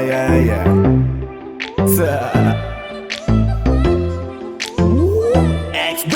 yeah. XB.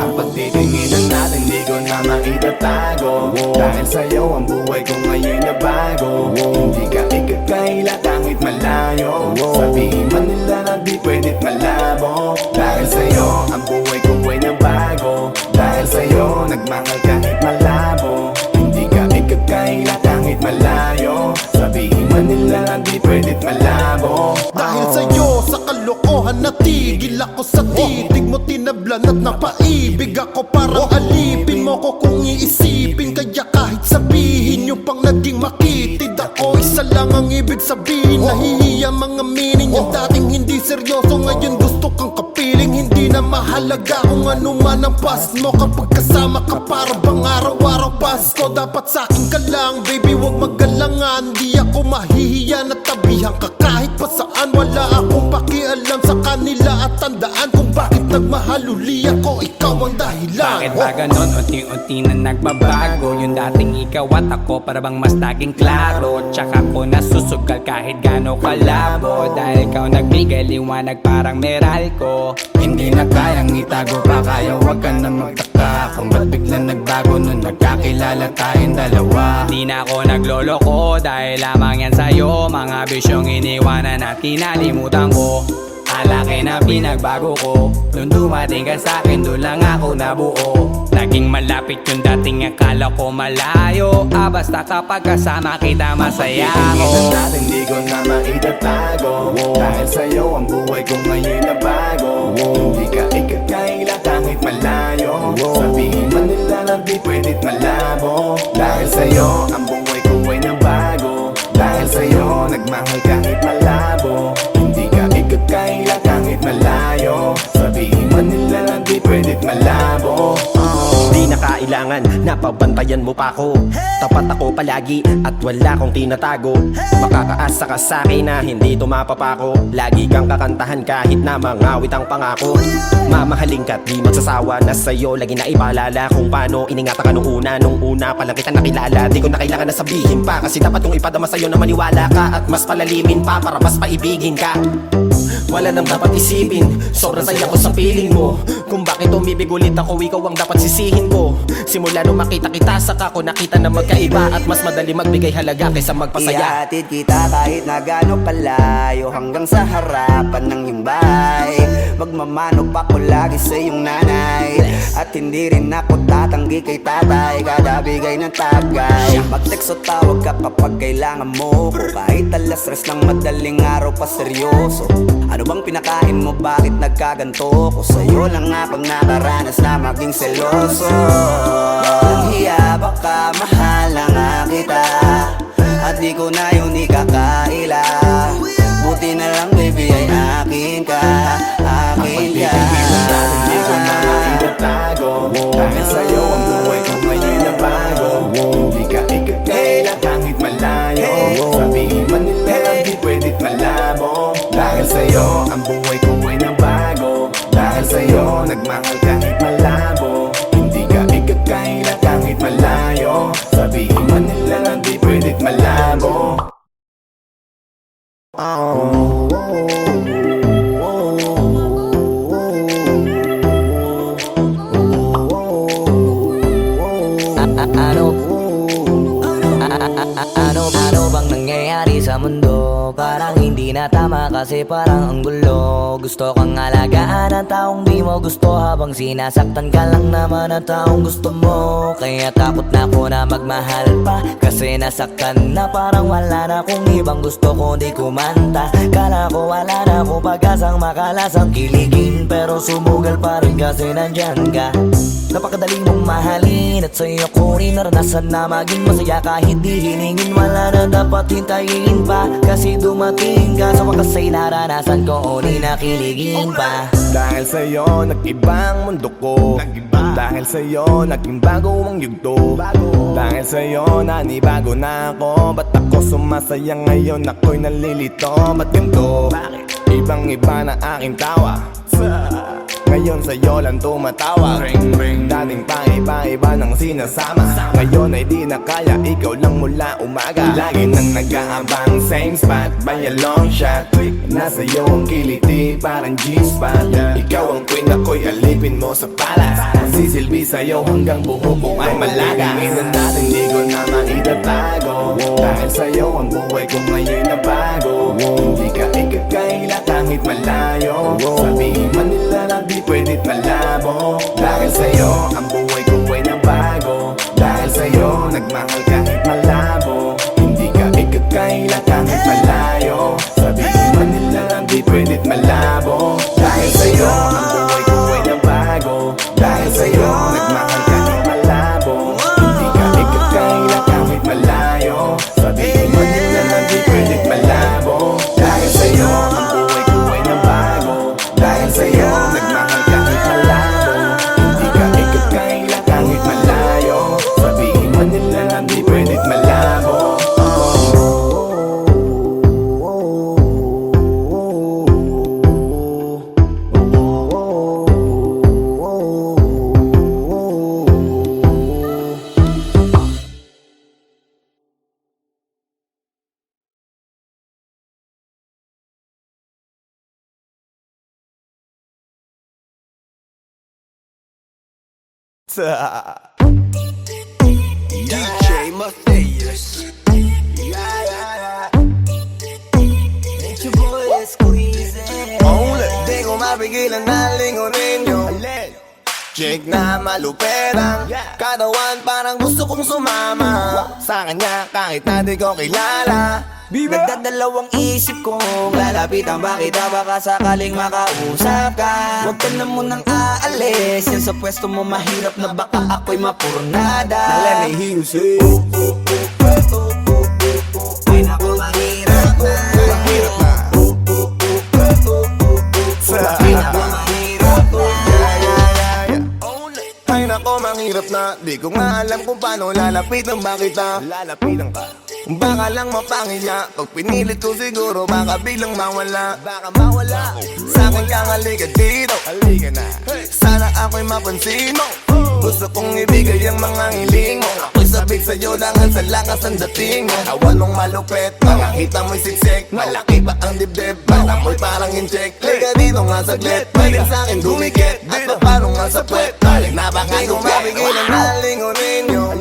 Ang pagtitinginan natin di ko na maitatago, dahil sa'yo ang buhay ko ngayon na bago. Hindi ka ikakaila kahit malayo, sabihin man nila na di pwedit malabo. Dahil sa'yo ang buhay ko ay nabago, dahil sa'yo nagmahal kahit malabo. Hindi ka ikakaila kahit malayo, sabihin man nila na di pwedit malabo. Dahil sa'yo sa kalokohan natigil ako sa titig mo, tinablan at napaibig ako. Parang alipin mo ko kung iisipin, kaya kahit sabihin nyo pang naging makitid ako, isa lang ang ibig sabihin. Nahihiya mga meaning, yung dating hindi seryoso ngayon gusto kang kapiling. Hindi na mahalaga kung ano man ang past mo, kapag kasama ka para bang araw-araw Pasko. Dapat sa'kin ka lang baby, wag magalangan. Di ako mahihiya na tabihan ka kahit pa saan. Wala akong pakialam sa kanila, at tandaan kung bakit nagmahal uli ako, ikaw ang dahilan. Bakit ba ganon? Unti-unti na nagbabago. Yung dating ikaw at ako para bang mas naging klaro. Tsaka ko nasusugal kahit gano kalabo, dahil ikaw nagbigay liwanag parang Meralco. Hindi na kayang itago pa, kaya wag ka na magtaka kung ba't biglang nagbago nung nagkakilala tayong dalawa. Di na ako nagloloko dahil lamang yan sa'yo, mga bisyong iniwanan at kinalimutan ko. Alaki na pinagbago ko, nung dumating ka sa'kin doon lang ako nabuo. Naging malapit yung dating akala ko malayo, basta kapag kasama kita masaya ako. Natin di ko na maitatago, dahil sa'yo ang buhay ko ngayon na bago. Hindi ka ikakaila kahit malayo, sabihin man nila na di pwedit malabo. Dahil sa'yo ang buhay ko ay nabago, dahil sa'yo nagmahal kahit malabo. Hindi ka ikakaila kahit malayo, sabihin man nila na di pwedit malabo. Di na kailangan, napabantayan mo pa ako. Tapat ako palagi at wala kong tinatago. Makakaasa ka sa'kin na hindi tumapapako. Lagi kang kakantahan kahit na mangawit ang pangako. Mamahalin ka't di magsasawa na sa'yo lagi na ipaalala kung paano iningatan ka nung una pa lang kita nakilala. Di ko na kailangan na sabihin pa, kasi dapat kong ipadama sa'yo na maniwala ka at mas palalimin pa para mas paibigin ka. Wala nang dapat isipin, sobrang saya ko sa feeling mo. Kung bakit umibig ulit ako, ikaw ang dapat sisihin ko. Simula nung makita kita, saka ko nakita na magkaiba, at mas madali magbigay halaga kaysa magpasaya. Ihatid kita kahit na gano'ng kalayo, hanggang sa harapan ng iyong bahay. Magmamano pa ko lagi sa iyong nanay, at hindi rin ako tatanggi kay tatay, kada bigay ng tagay. Mag-text o tawag ka kapag kailangan mo ko, kahit alas stress ng madaling araw pa seryoso. Ano bang pinakain mo, bakit nagkaganto ko? Sa'yo lang ako nakaranas na maging seloso. Walang hiya, baka mahal na nga kita, at di ko na yun ikakaila. Buti na lang baby ay akin ka, akin ka. Di ko na maitatago, dahil sa'yo ang buhay ko ngayon na bago. Hindi ka ikakaila kahit malayo, sabihin man nila na di pwedit malabo. Dahil sa'yo ang buhay ko ay nabago, dahil sa'yo nagmahal kahit malabo. Hindi ka ikakaila kahit malayo, sabihin man nila na di pwedit malabo. Ano bang nangyayari sa mundo? Parang hindi na tama kasi parang ang gulo. Gusto kang alagaan ang taong di mo gusto, habang sinasaktan ka lang naman ang taong gusto mo. Kaya takot na ako na magmahal pa, kasi nasaktan na, parang wala na akong ibang gusto kundi kumanta. Kala ko wala na akong pag-asang makalasang kiligin, pero sumugal pa rin kasi nandyan ka. Napakadali mong mahalin, at sa'yo ko rin naranasan na maging masaya kahit di hiningin. Wala na dapat hintayin pa, kasi dumating ka. Sa wakas ay naranasan ko, di nakiligin pa. Dahil sa'yo nag-iba ang mundo ko, dahil sa'yo naging bago ang yugto. Dahil sa'yo nanibago na ako, ba't ako sumasaya ngayon? Ako'y nalilito, ba't ganito? Ibang iba na aking tawa, Ngayon sa'yo lang tumatawa. Dating paiba-iba ng sinasama, ngayon ay di na kaya, ikaw lang mula umaga. Lagi nang nag-aabang, same spot by a long shot. Nasa'yo ang kiliti, parang G-spot. Ikaw ang queen, ako'y alipin mo sa palas. Sisilbi sa'yo hanggang buhok ko ay malaga. Tingin natin di ko na maitatago, dahil sa'yo ang buhay ko ngayon na bago. Hindi ka ikakaila kahit malayo, sabihin man nila na di pwedit malabo. Dahil sa'yo ang buhay ko ay nabago, dahil sa'yo nagmahal kahit malabo. Hindi ka ikakaila kahit malayo, sabihin man nila na di pwedit malabo. Dahil sa'yo ang buhay ko ay nabago, dahil sa'yo nagmahal kahit malabo. Hindi ka ikakaila kahit malayo, sabihin man nila na di pwedit malabo. Dahil sa'yo ang buhay ko ay nabago, dahil sa'yo nagmahal kahit malabo. Hindi ka ikakaila kahit malayo, sabihin man nila na di pwedit malabo. DJ Matthias. It's your boy Squeezy. Di ko mapigilan na lingunin yung chick na maluperang katawan, parang gusto kong sumama sa kanya kahit na di ko kilala. Nagdadalawang isip kong lalapitan ba kita, baka sakaling makausap ka. Huwag ka na munang aalis, yan sa pwesto mo mahirap na baka ako'y mapurnada. Let me hear you say, Ay naku, mahirap na. mahirap na. Ay naku, mahirap na. Ay nako, mahirap na. Di ko nga alam kung paano lalapitan ba kita. Lalapitan ka, baka lang mapangilya. Pag pinilit ko siguro baka biglang mawala. Baka mawala. Sa akin kang halika dito, halika na. Sana ako'y mapansin mo. Gusto kong ibigay ang mga hiling mo. Ako'y sabik sa'yo dahil sa lakas ang dating mo. Awan mong malupit, makakita mo'y siksik. Malaki ba ang dibdib, bata mo'y parang incheck. Liga dito nga saglit, pwede sa'kin dumikit. At paano nga sa puwet, balik na baka di ko mapigilan na lingunin yung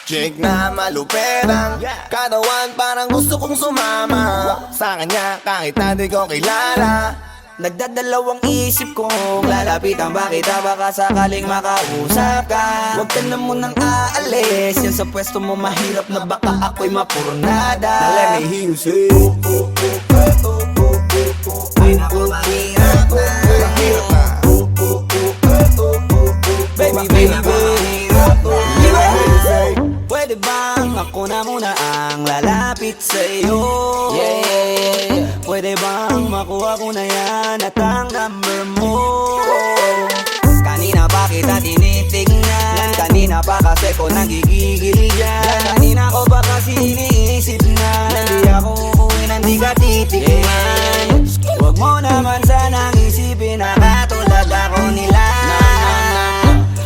chick na maluperang katawan, parang gusto kong sumama sa kanya kahit na di ko kilala. Nagdadalawang isip kong lalapitan ba kita, baka sakaling makausap ka. Huwag ka na munang aalis, yan sa pwesto mo mahirap na baka ako'y mapurnada. Let me hear you say, Ay naku, mahirap na. mahirap na. Baby, baby, mahirap na. Pwede bang ako na muna ang lalapit sa'yo? Yeah. Pwede bang makuha ko na yan at ang number mo? Kanina pa kita tinitignan, kanina pa kasi ko nagigigil yan. Kanina ko pa kasi iniisip na hindi ako uuwi nang di ka titignan. Huwag mo naman sanang isipin na katulad ako nila.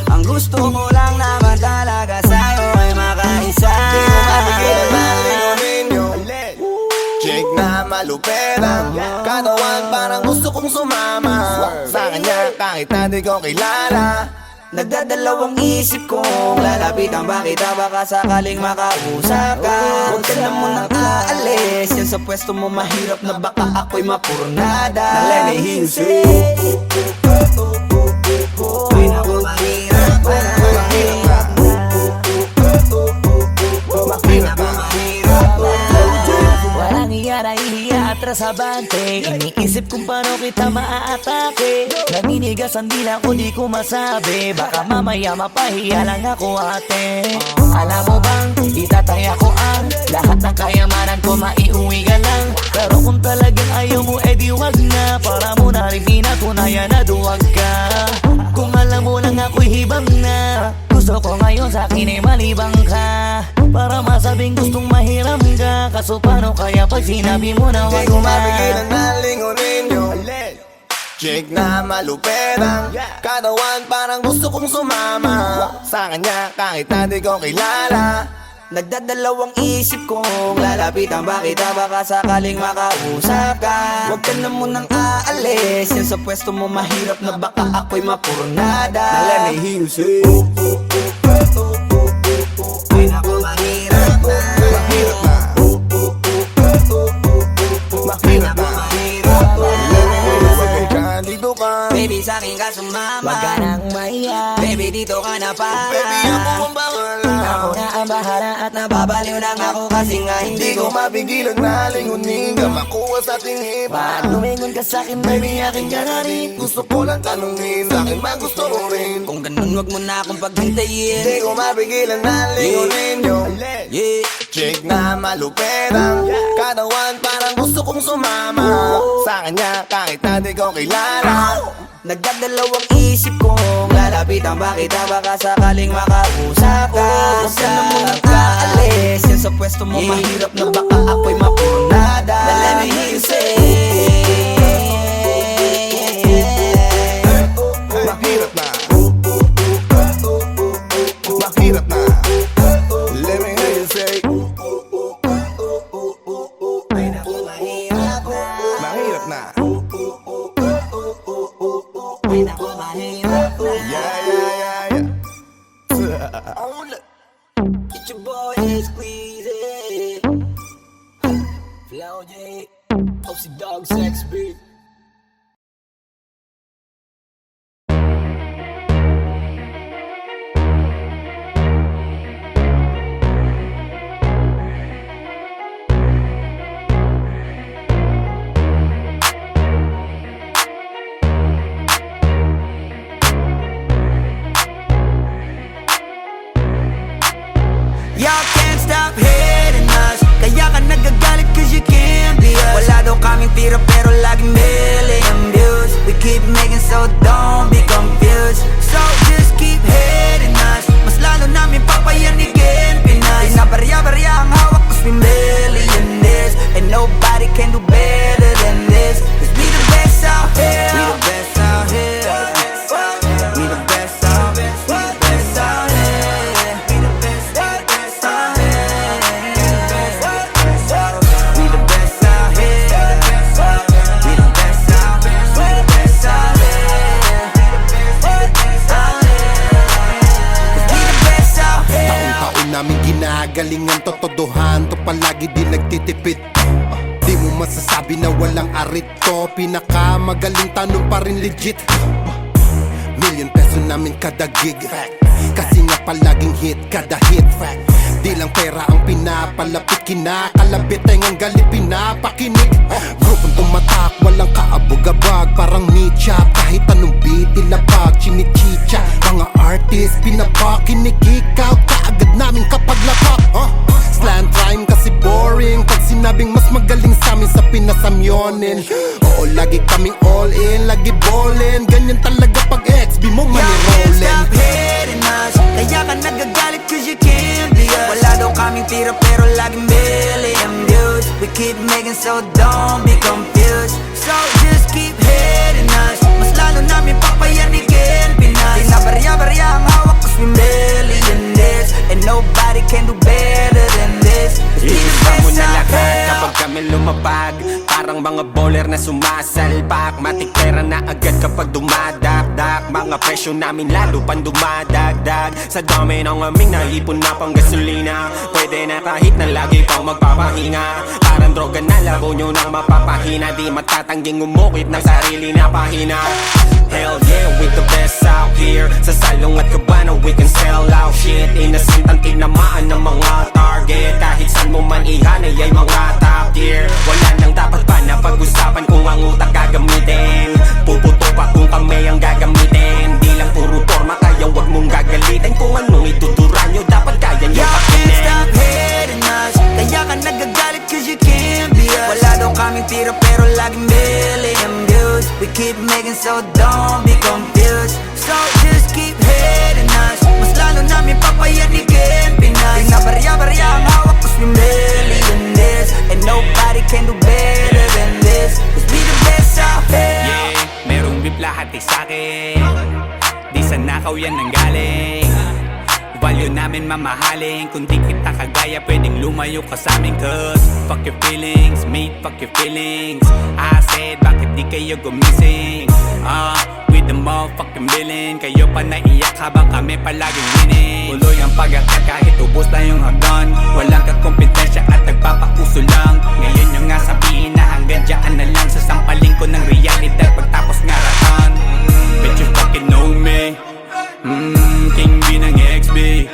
Ang gusto mo lang naman talaga sa'yo ay makaisa. Di ko mapigilan na lingunin yung chick na maluperang katawan, parang gusto kong sumama sa kanya kahit na di ko kilala. Nagdadalawang isip kong lalapitan ba kita, baka sakaling makausap ka. Huwag ka na munang aalis, yan sa pwesto mo mahirap na baka ako'y mapurnada. Let me hear you say, Ay naku, mahirap na. mahirap na. Mahirap na. Walang iya na ihiya atras abante. Iniisip kung paano kita maaatake. Naninigas ang dila ko, di ko masabi. Baka mamaya mapahiya lang ako ate. Alam mo bang, itataya ko ang lahat ng kayamanan ko, maiuwi ka lang. Pero kung talagang ayaw mo, edi wag na. Para mo na rin pinatunayan na duwag ka. Kung alam mo lang ako'y hibang na. Gusto ko ngayon sa akin ay malibang ka. Para masabing gustong mahiram ka. Kaso paano kaya pag sinabi mo na Di wag ko na? mapigilan na lingunin yung Chick na malupit ang katawan, parang gusto kong sumama sa kanya kahit na di ko kilala. Nagdadalawang isip kong lalapitan ba kita, baka sakaling makausap ka. Huwag ka na munang aalis, yan sa pwesto mo mahirap na baka ako'y mapurnada. Now let me hear you say Ay naku, mahirap na. mahirap na, mahirap na. Let me hear you say dito ka. Baby, sa'kin ka sumama. Wag ka nang maiyak, Baby, dito ka na para. Baby, ako ang bahala. ako na ang bahala at Nababaliw lang ako kasi nga Hindi hindi ko ko mapigilan na lingunin ka makuha sa ating hipa. Pag lumingon ka sa'kin, Baby, aking ka na rin. Gusto ko lang tanungin, sa'kin ba gusto mo rin? Kung ganun wag mo na akong paghintayin. Hindi ko mapigilan na lingunin yung Yeah. chick na malupit ang katawan, parang gusto kong sumama sa kanya kahit na di ko kilala. Nagdadalawang isip kong lalapitan ba kita, baka sakaling makausap ka. Huwag ka na munang aalis, yan sa pwesto mo mahirap na baka ako'y mapurnada. Now let me hear you say Mahirap na, mahirap na. Let me hear you say mahirap na. Yeah, yeah, yeah, yeah. Get your boy squeezy. Flow J, Posey Dog Sex Beat. Y'all can't stop hating us, kaya ka nagagalit cause you can't be us. Wala daw kaming tira pero laging million views. We keep making so don't be confused. So just keep hating us, mas lalo namin papayanigin Pinas. Binabarya-barya ang hawak cause we millionaires, and nobody can do better than this. Cause we the best out here. We the best out here. We the best out here. We the best out here. We the best out here. We the best out here. We the best out here. We the best out here. We the best out here. Taon-taon namin ginagalingan, totodohan to palagi di nagtitipid. Di mo masasabi na walang arit to, pinakamagaling tanong pa rin legit. Million peso namin kada gig, kasi nga palaging hit kada hit. Di lang pera ang pinapalapit, kinakalabit ay ngang galit pinapakinig. Grupong tumatak, walang kaabog-abag, parang nicha, kahit anong beat ilapag, chinichicha. Mga artist, pinapakinig, ikaw kaagad namin kapag lapak. Slant rhyme kasi boring, pag sinabing mas magaling sa amin sa pinasamyonin. Oo, lagi kaming all in, lagi ballin, ganyan talaga pag XB mo Y'all can't manirollin. stop hating us, kaya ka nagagalit cause you can't be us. Wala daw kaming tira pero laging million views. We keep making so don't be confused. So just keep hating us, mas lalo namin papayanigin Pinas. Binabarya-barya ang hawak cause we millionaires, and nobody can do better than this. Cause we the Iisa mo best na out lahat here. kapag kami lumapag, parang mga bowler na sumasalpak. Matik pera na agad kapag dumadakdak, mga presyo namin lalo pang dumadagdag. Sa dami ng aming naipon na pang gasolina, pwede na kahit na lagi pang magpapahinga. Parang droga na labo nyo nang mapapahina, di matatangging umukit ng sarili na pahina. Hell yeah, we the best out here. Sa salong at kabana we can sell out shit. Innocent ang tinamaan ng mga target, kahit saan mo man ihanay ay mga top tier. Wala nang dapat pa na pag-usapan kung ang utak gagamitin. Puputo pa kung kami ang gagamitin. Di lang puro forma, kaya wag mong gagalitin. Kung anong ituturo nyo, dapat kaya nyo Y'all can't pakinin. stop hating us, kaya ka nagagalit cause you can't be us. Wala daw kaming tira pero laging million views. We keep making so don't be confused. So just keep hating us, mas lalo namin papayanigin Pinas. Binabarya-barya ang hawak cause we millionaires, and nobody can do better than this. Cause we the best out here. Yeah, merong lahat ay sa'kin. Di sa nakaw yan nanggaling. Value namin mamahalin. Kung di kita kagaya, pwedeng lumayo ka sa amin. Cause fuck your feelings, mate, fuck your feelings. I said, bakit di kayo gumising? With the motherfucking villain. Kayo pa naiyak habang kami palaging winning. Tuloy ang pag-akat kahit ubos na yung hagdan. Walang kakompetensya at nagpapauso lang. Ngayon yung nga sabihin na hanggang dyan na lang. Sasampaling ko ng realidad pagtapos ngaratan. Bet you fucking know me. King B ng XB.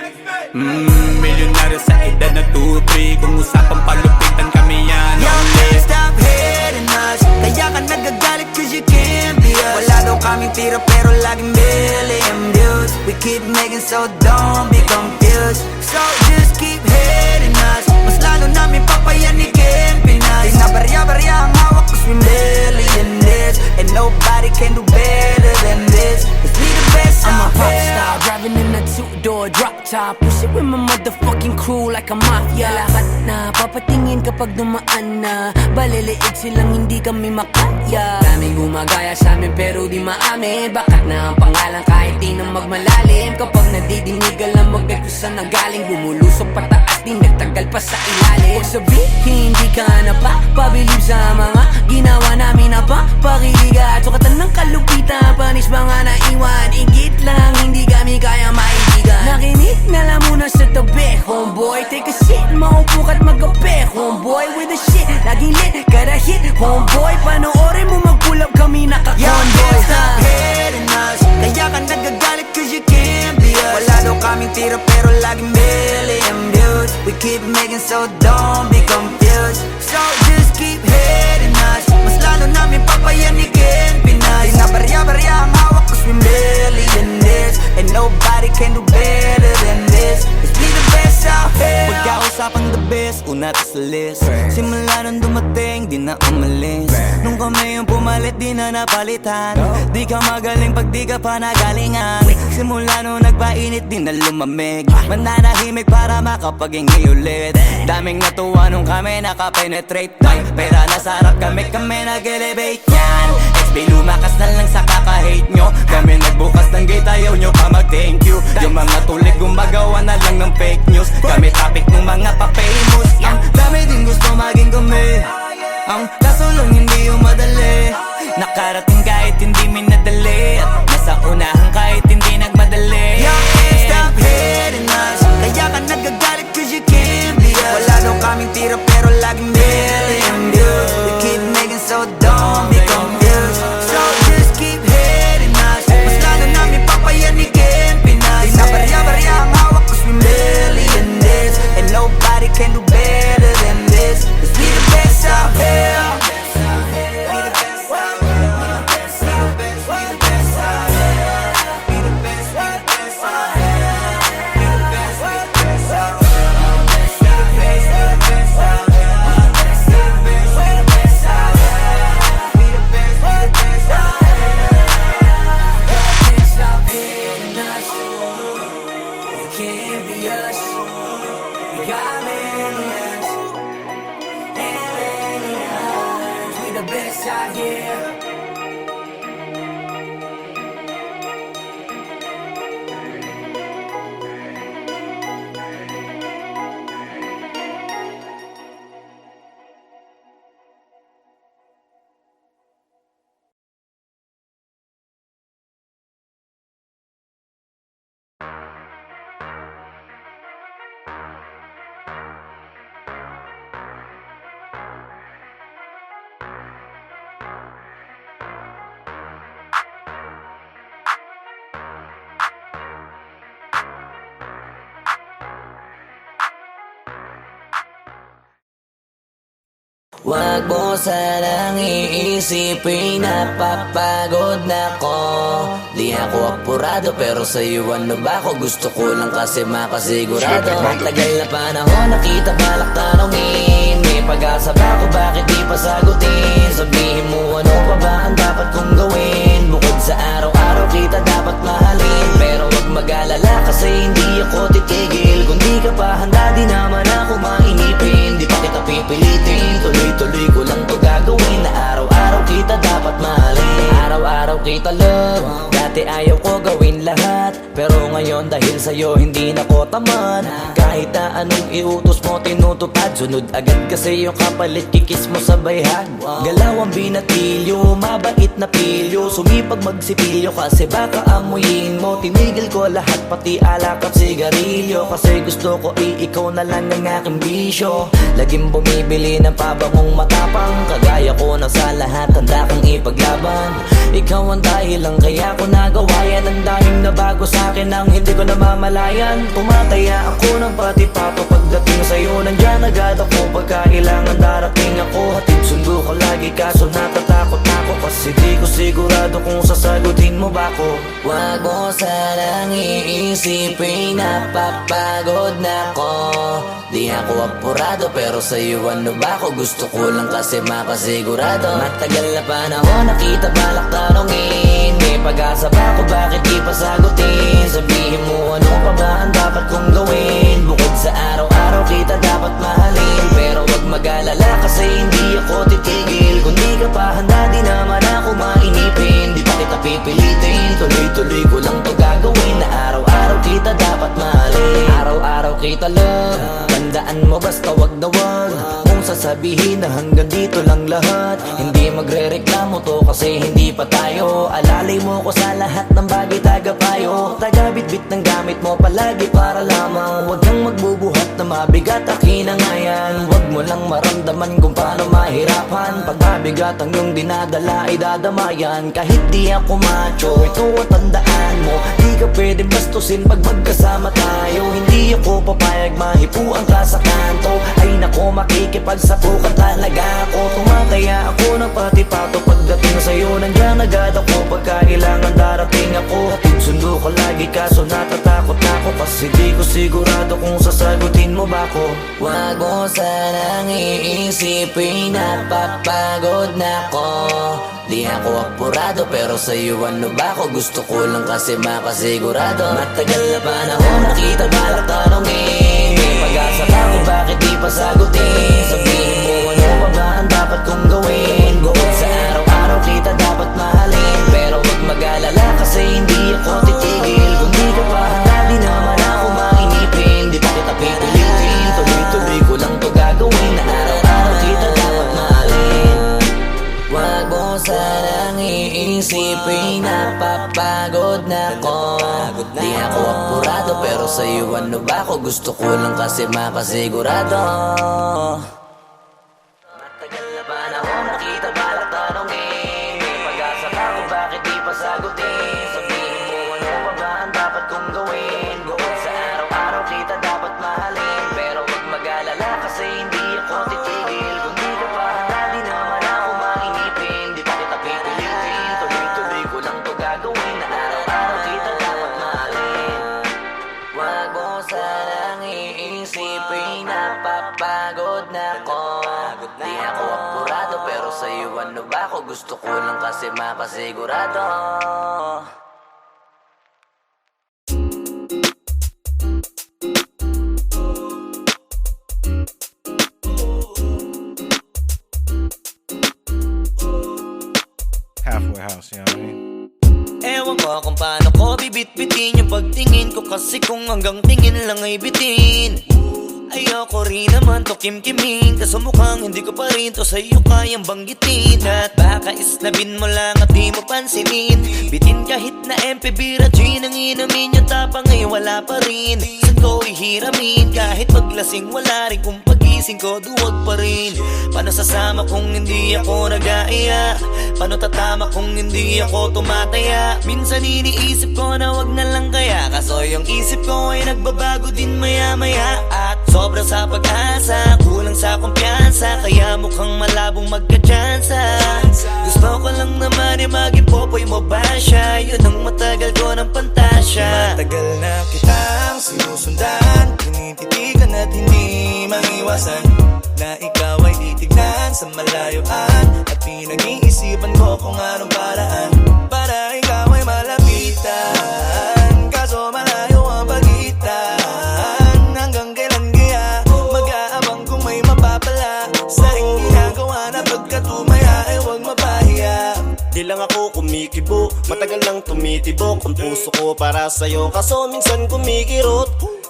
Milyonaryo sa edad na 2-3. Kung usapang palupitan kami yan. Y'all can't stop hating us. Kaya ka nagagalit cause you can't be us. Wala daw kaming tira pero laging million views. We keep making so don't be confused. So just keep hating us. Mas lalo namin papayanikin Pinas. Di na barya-barya ang hawak cause we millionaires. And nobody can do better than this. Cause we the best I'm a out pop here. star, driving in a two-door drop top. Push it with my motherfucking crew like a mafia. Lahat na papatingin kapag dumaan na. Baliliit silang hindi kami makaya. Daming gumagaya sa amin pero di maamin. Bakat na ang pangalan kahit di na magmalalim. Kapag nadidinig alam mo kung saan nanggaling. Bumulusok pataas di nagtagal pa sa ilalim. Huwag sabihin hindi ka na pa pabilib sa mga ginawa namin na pa pakiliga. Sukatan ng kalupitan, panis mga naiwan. Igit lang, hindi kami kaya maibigan. Nakinig na lang muna sa tabi, homeboy. Take a shit, maupo ka't magabi, homeboy. With the shit, laging lit, kada hit, homeboy. Panoorin mo mag-pull up kami Y'all naka-convoy. can't stop hating us. Kaya ka nagagalit cause you can't be us. Wala daw kaming tira pero laging million views. We keep making so don't be confused. So just keep hating us. Mas lalo namin papayanikin Pinas. Di na barya-barya ang hawak cause we millionaires. And nobody can do better than this. Cause we the best out here. Pagkausapang the best, una to sa list. Simula nung dumating, di na umalis. Nung kami yung pumalit, di na napalitan. Di ka magaling pag di ka pa nagalingan. Simula nung nagpainit, di na lumamig. Mananahimik para makapaghingi ulit. Daming natuwa nung kami nakapenetrate. Pera na sarap kami nag-elevate yan. XB lumakas na lang sa kaka-hate nyo. Kami nagbukas ng gate, ayaw nyo pa mag-thank you. Yung mga tulig gumagawa na lang ng fake news. Kami topic ng mga pa-famous. Ang dami din gusto maging kami. Ang kaso lang hindi yung madali. Nakarating kahit hindi minadali. At nasa unahan kahit hindi nagmadali. Y'all can't stop hating us. Kaya ka nagagalit cause you can't be us. Wala daw kaming tira pero laging million views. We keep making so don't be confused. So just keep hating us. Mas lalo namin papayanikin Pinas. Di na barya-barya ang hawak cause we millionaires. And nobody can do better than this. Cause we the best out here. Can't be us. We got millions and millions. We the best out here. Wag mo sanang iisipin napapagod na ko. Di ako apurado pero sa'yo ano ba ako? Gusto ko lang kasi makasigurado. Tagal na panahon nakita balak tanongin. May pag-asa ba ako bakit di pa sagutin? Sabihin mo ano pa ba ang dapat kong gawin? Bukod sa araw-araw kita dapat mahalin. Pero wag mag-alala kasi hindi ako titigil. Kung di ka pa handa di naman ako mainipin. Di pa kita pipilitin, tuloy-tuloy ko lang to gagawin. Na araw-araw kita dapat mahalin. Araw-araw kita love. Dati ayaw ko gawin lahat, pero ngayon dahil sa'yo hindi na ko tamad. Kahit na anong iutos mo tinutupad, sunod agad kasi yung kapalit kikis mo sa bayhan. Galaw ang binatilyo, mabait na pilyo, sumipag magsipilyo kasi baka amuyin mo. Tinigil ko lahat pati alak at sigarilyo, kasi gusto ko ikaw na lang ang aking bisyo. Laging bumibili ng pabangong matapang, kagaya ko na sa lahat handa kang ipaglaban. Ikaw ang dahilan kaya ko nagawa yan. Ang daming nabago sa'kin nang hindi ko namamalayan. Tumataya ako ng pati-pato pagdating sa'yo. Nandyan agad ako pagkailangan darating ako. Hatid sundo ko lagi kaso natatakot ako, kasi di ko sigurado kung sasagutin mo ba ko. Wag mo sanang iisipin napapagod na ko. Di ako apurado pero sa'yo ano ba ko? Gusto ko lang kasi makasigurado. Matagal na panahon nakita balak tanongin, may pag-asa ba ko bakit di pa sagutin? Sabihin mo ano pa ba ang dapat kong gawin? Bukod sa araw-araw kita dapat mahalin, pero wag mag-alala kasi hindi ako titigil. Kung di ka pa handa di naman ako mainipin. Di pa kita pipilitin, tuloy-tuloy ko lang to gagawin. Na araw-araw kita dapat mahalin, araw-araw kita love. Tandaan mo basta wag na wag mong sasabihin na hanggang dito lang lahat. Hindi magre-reklamo to kasi hindi pa tayo. Alalay mo ko sa lahat ng bagay tagapayo. Tagabit-bit ng gamit mo palagi para lamang. Huwag kang magbubuhat na mabigat akin ang ayan. Huwag mo lang maramdaman kung paano mahirapan. Pag mabigat ang iyong dinadala ay dadamayan. Kahit di ako macho, ito at tandaan mo, di ka pwede bastusin pag magkasama tayo. Hindi ako papayag mahipuan ka sa kanto. Ay nako makikipagsapukan talaga ako. Tumataya ako ng pati-pato pagdating sa'yo. Nandyan agad ako pagkailangan darating ako. Hatid sundo ko lagi kaso natatakot na ako, kasi di ko sigurado kung sasagutin mo ba ko. Wag mo sanang iisipin napapagod na ko. Di ako apurado pero sa'yo ano ba ko? Gusto ko lang kasi makasigurado. Matagal na panahon nakita balak tanongin, may pag-asa ba ko bakit di pa sagutin? Sabihin mo ano pa ba ang dapat kong gawin? Bukod sa araw-araw kita dapat mahalin, pero wag mag-alala kasi hindi ako titigil. Kung di ka pa handa di naman ako mainipin. Di pa kita pipilitin, tuloy-tuloy ko lang to gagawin. Na araw-araw kita dapat mahalin. Wag mo sanang iisipin napapagod na ko. Di ako apurado pero sa'yo ano ba ko? Gusto ko lang kasi makasigurado. Matagal na panahon nakita balak tanongin, may pag-asa ka kung bakit di pa sagutin? Sabihin mo ano pa ba ang dapat kong gawin? Bukod sa araw-araw kita dapat mahalin, pero wag mag-alala kasi hindi ako titigil. Kung di ka pa handa di naman ako mainipin. Di pa kita pipilitin, tuloy-tuloy ko lang to gagawin. Na araw-araw kita dapat mahalin. Wag mo sanang iisipin napapagod na ko. Di ako apurado pero sa'yo ano ba ko? Gusto ko lang kasi makasigurado. Halfway house, you know what I mean? Ewan ko kung paano ko bibit-bitin yung pagtingin ko, kasi kung hanggang tingin lang ay bitin. Ayoko rin naman to kim-kimin, kaso mukhang hindi ko pa rin to sa'yo kayang banggitin. At baka isnabin mo lang at di mo pansinin. Bitin kahit na MP Bira Gin ang inumin, yung tapang ay wala pa rin. Saan ko ihiramin kahit paglasing wala rin, kung pagising ko duwag pa rin. Paano sasama kung hindi ako nag-aaya? Paano tatama kung hindi ako tumataya? Minsan iniisip ko na wag na lang kaya, kaso yung isip ko ay nagbabago din maya-maya. At sobra sa pag-asa, kulang sa kumpiyansa, kaya mukhang malabong magka-tsansa. Gusto ko lang naman ay maging popoy mo ba siya? Yun ang matagal ko ng pantasya. Matagal na kitang sinusundan, tinititigan at hindi maiwasan na ikaw ay titignan sa malayuan. At pinag-iisipan ko kung anong paraan para ikaw ay malapitan. Kaso malayo ang pagitan, hanggang kailan kaya mag-aabang kung may mapapala sa iyong ginagawa na pagkatumaya ay huwag mapahiya. Di lang ako kumikibo, matagal nang tumitibok ang puso ko para sa'yo. Kaso minsan kumikirot,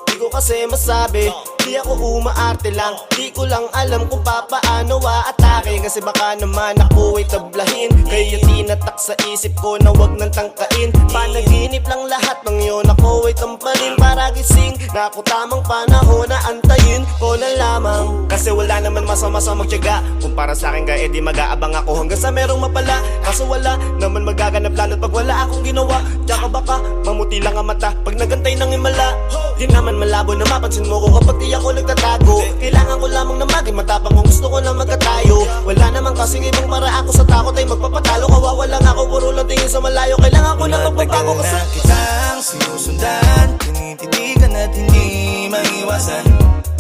di ko kasi masabi. Di ako umaarte lang, di ko lang alam kung papaano atake. Kasi baka naman ako ay tablahin, kaya tinatak sa isip ko na wag nang tangkain. Panaginip lang lahat ng yun, ako ay tampalin para gising. Na ako tamang panahon na antayin ko na lamang. Kasi wala naman masama sa magtiyaga, kung para sa akin ka edi mag-aabang ako hanggang sa merong mapala. Kaso wala naman magaganap lalo't pag wala akong ginawa. Tsaka baka mamuti lang ang mata pag nagantay ng himala. Di naman malabo na mapansin mo ko kapag di ako nagtatago. Kailangan ko lamang na maging matapang kung gusto ko na magkatayo. Wala naman kasing ibang para ako sa takot ay magpapatalo. Kawawa lang ako, puro lang tingin sa malayo. Kailangan ko na magbabago kasi na kitang sinusundan, tinititigan at hindi maiwasan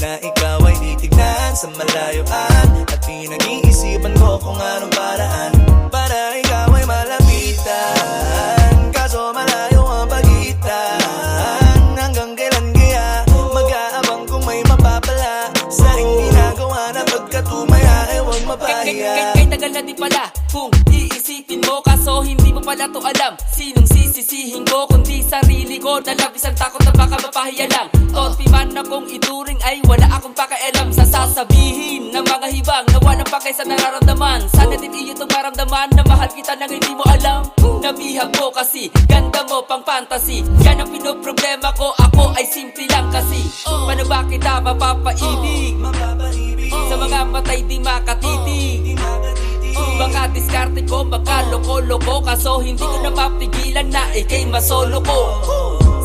na ikaw ay titignan sa malayuan. At pinag-iisipan ko kung anong paraan para ikaw ay malapitan. Kaso malayo ang pagitan. Hanggang kailan kaya mag-aabang kung may mapapala sa aking ginagawa na pagkatumaya ay huwag mapahiya. Kay tagal na di pala kung iisipin mo, kaso hindi mo pala to alam. Sinong sisisihin ko kundi sarili ko, na labis ang takot na baka mapahiya lang. Tonti man akong ituring ay wala akong pakialam sa sasabihin ng mga hibang na walang pakay sa nararamdaman. Sana din iyo itong maramdaman na mahal kita nang hindi mo alam. Nabihag mo kasi, ganda mo pang fantasy. Yan ang pinoproblema ko, ako ay simple lang kasi. Paano ba kita mapapaibig sa mga matay di makatitig? Baka diskarte ko, baka loko-loko, kaso hindi ko napapigilan na ikay masolo ko.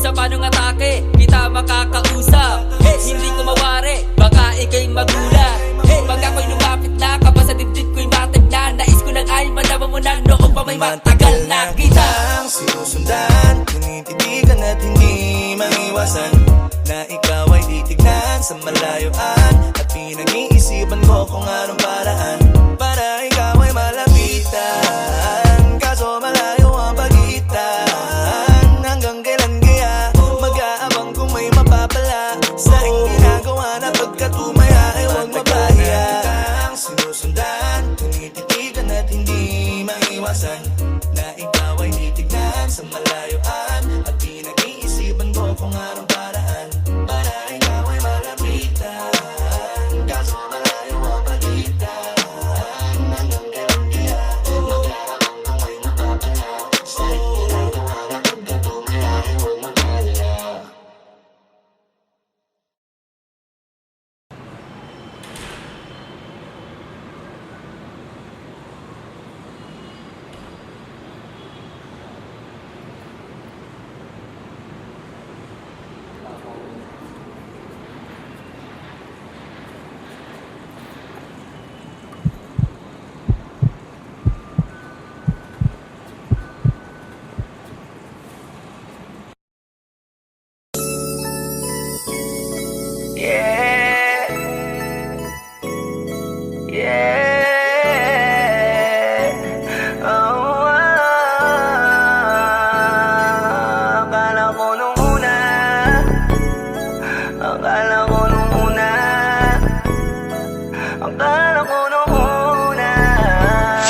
Sa panong atake, kita makakausap. Hindi ko mawari, baka ikay magulat. Pag ako'y lumapit na, kaba sa dibdib ko'y matag na. Nais ko lang ay malaman mo na noong pa may matagal na kita. Ang sinusundan, tinititigan at hindi maiwasan na ikaw ay titignan sa malayuan. At pinag-iisipan ko kung anong paraan para ikaw ay malapitan. Kaso malayo ang pagitan. Hanggang kailan kaya mag-aabang kung may mapapala sa aking ginagawa na pagkatumaya ay huwag mapahiya. Ang sinusundan, tinititigan at hindi maiwasan na ikaw ay titignan sa malayuan. At pinag-iisipan ko kung anong paraan para ikaw ay malapitan. Kaso malayo ang pagitan. Hanggang kailan kaya mag-aabang kung may mapapala sa aking ginagawa na pagkatumaya ay huwag mapahiya.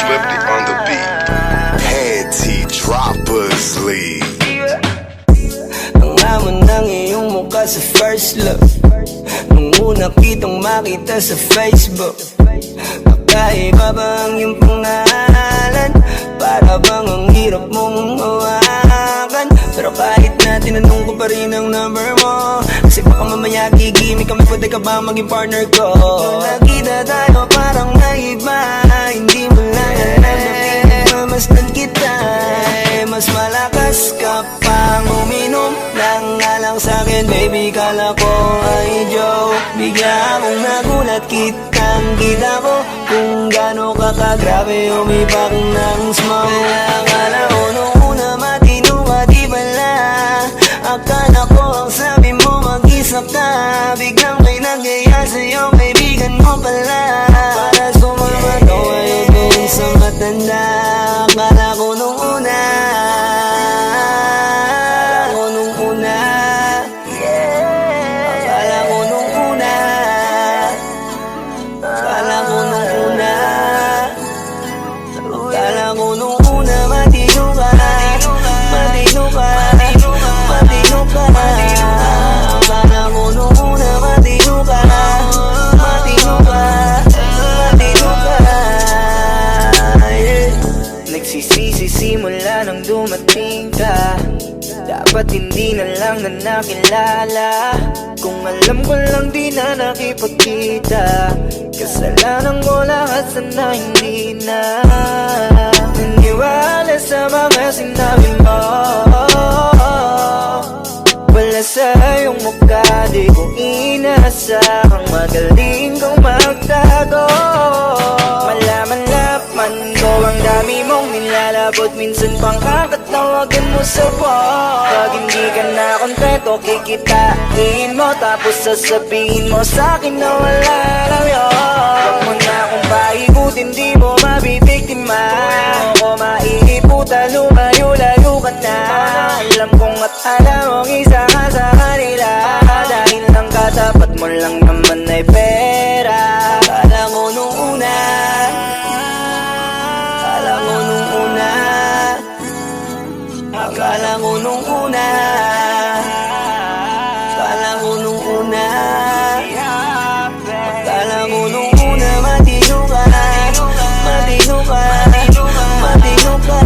Flipped it on the beat. Panty Droppers League. Ang amo ng iyong mukha sa first love, nung una kitang makita sa Facebook. Kakaiba ba ang iyong pangalan? Para bang ang hirap mong hawakan? Pero kahit na tinanong ko pa rin ang number mo, kasi baka mamaya gigimik kami, pwede ka ba maging partner ko? Nung nakita tayo parang naiba, hindi mo lang alam na pinagmamasdan kita. Mas malakas ka pang uminom ng alang sa'kin, baby, kala ko ay joke. Bigla akong nagulat, kitang-kita ko kung gaano ka kagrabe umipak ng smoke. Akala ko nung una matino ka, di pala. Akala ko ang sabi mo mag-isa ka, biglang may nagaya sa'yo, kaibigan mo pala. Para sumama to ayaw doon sa matanda. Akala ko nung una, akala ko nung una Dapat hindi na lang na nakilala. Kung alam ko lang di na nakipagkita. Kasalanan ko lahat, sana hindi na naniwala sa mga sinabi mo. Wala sa iyong mukha, di ko inasahang magaling kang magtago. Malaman-laman ko ang dami mong nilalabot. Minsan pang kakatawagan mo sa phone. Pag hindi ka na kontento, kikitain mo. Tapos sasabihin mo sa'kin na wala lang yun. Huwag mo na akong paikutin, di mo mabibiktima. Di mo ko maiiputan, lumayo-layo ka na. Alam kong at alam mong isa ka sa kanila. Dahil lang katapat mo lang naman ay pera. Akala mo nung una, akala mo nung una, akala mo nung una, akala mo nung una, akala mo nung una, matino ka, matino ka, matino ka.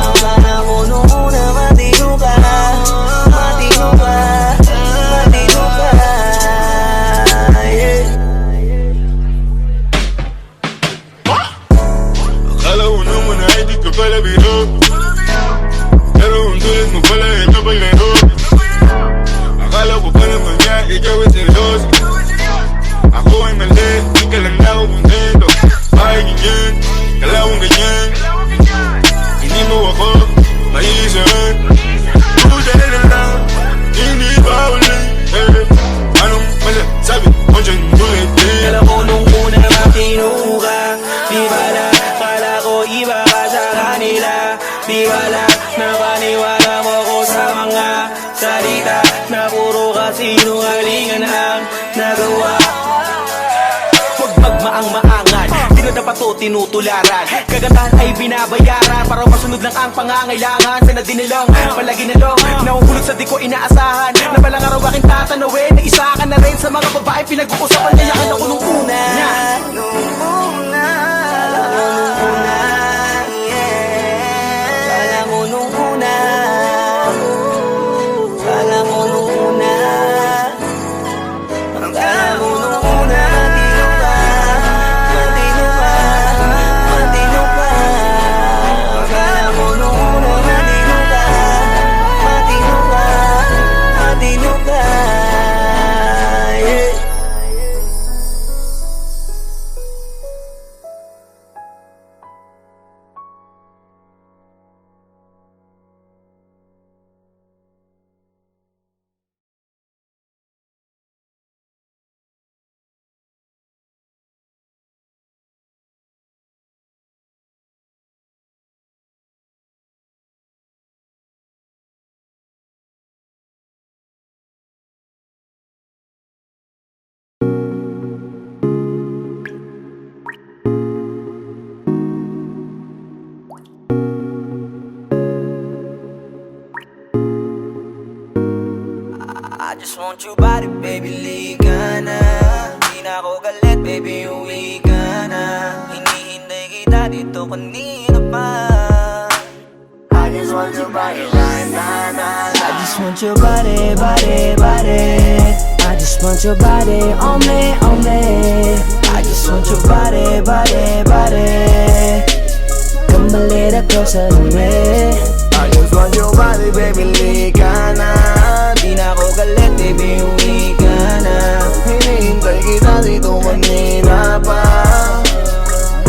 Akala mo nung una, matino ka, matino ka, matino ka, yeah. Akala ko naman ay di ka pala biro, pero ang tulad mo pala ay kabalero. Akala ko pa naman nga ikaw ay seryoso. Ako ay mali, di ka lang na ako kontento. Bakit ganyan, kalawang ganyan, hindi mo ako maiisan. Puta na lang, hindi ba ulit, anong masasabi mo dyan ulit? Alam ko nung una matino ka. Di bala, kala ko iba ka sa kanila. Di bala, napaniwala mo ko sa mga salita na puro kasinungalingan ang nagawa. Huwag magmaang-maangan, di na dapat to tinutularan. Kagandahan ay binabayaran para masunod lang ang pangangailangan. Sana din nilang palagi na lang nahuhulog sa di ko inaasahan. Na balang araw aking tatanawin na isa ka na rin sa mga babae pinag-uusapan. Kayakan ako nung una. Nung una, kala mo nung una, yeah. Kala mo nung una, kala mo nung una, kala mo nung una, matino ka, matino ka, matino ka. Kala mo nung una, matino ka, matino ka, matino ka, yeah. I just want your body, baby, liga na. Di na ako galit, baby, uwi ka na. Hinihintay kita dito kanina pa. I just want your body right now. I just want your body, body, body. I just want your body on me, on me. I just want your body, body, body. Come a little closer to me. I just want your body, baby, lika na. Di na ako galit, baby, uwi ka na. Hinihintay kita dito kanina pa.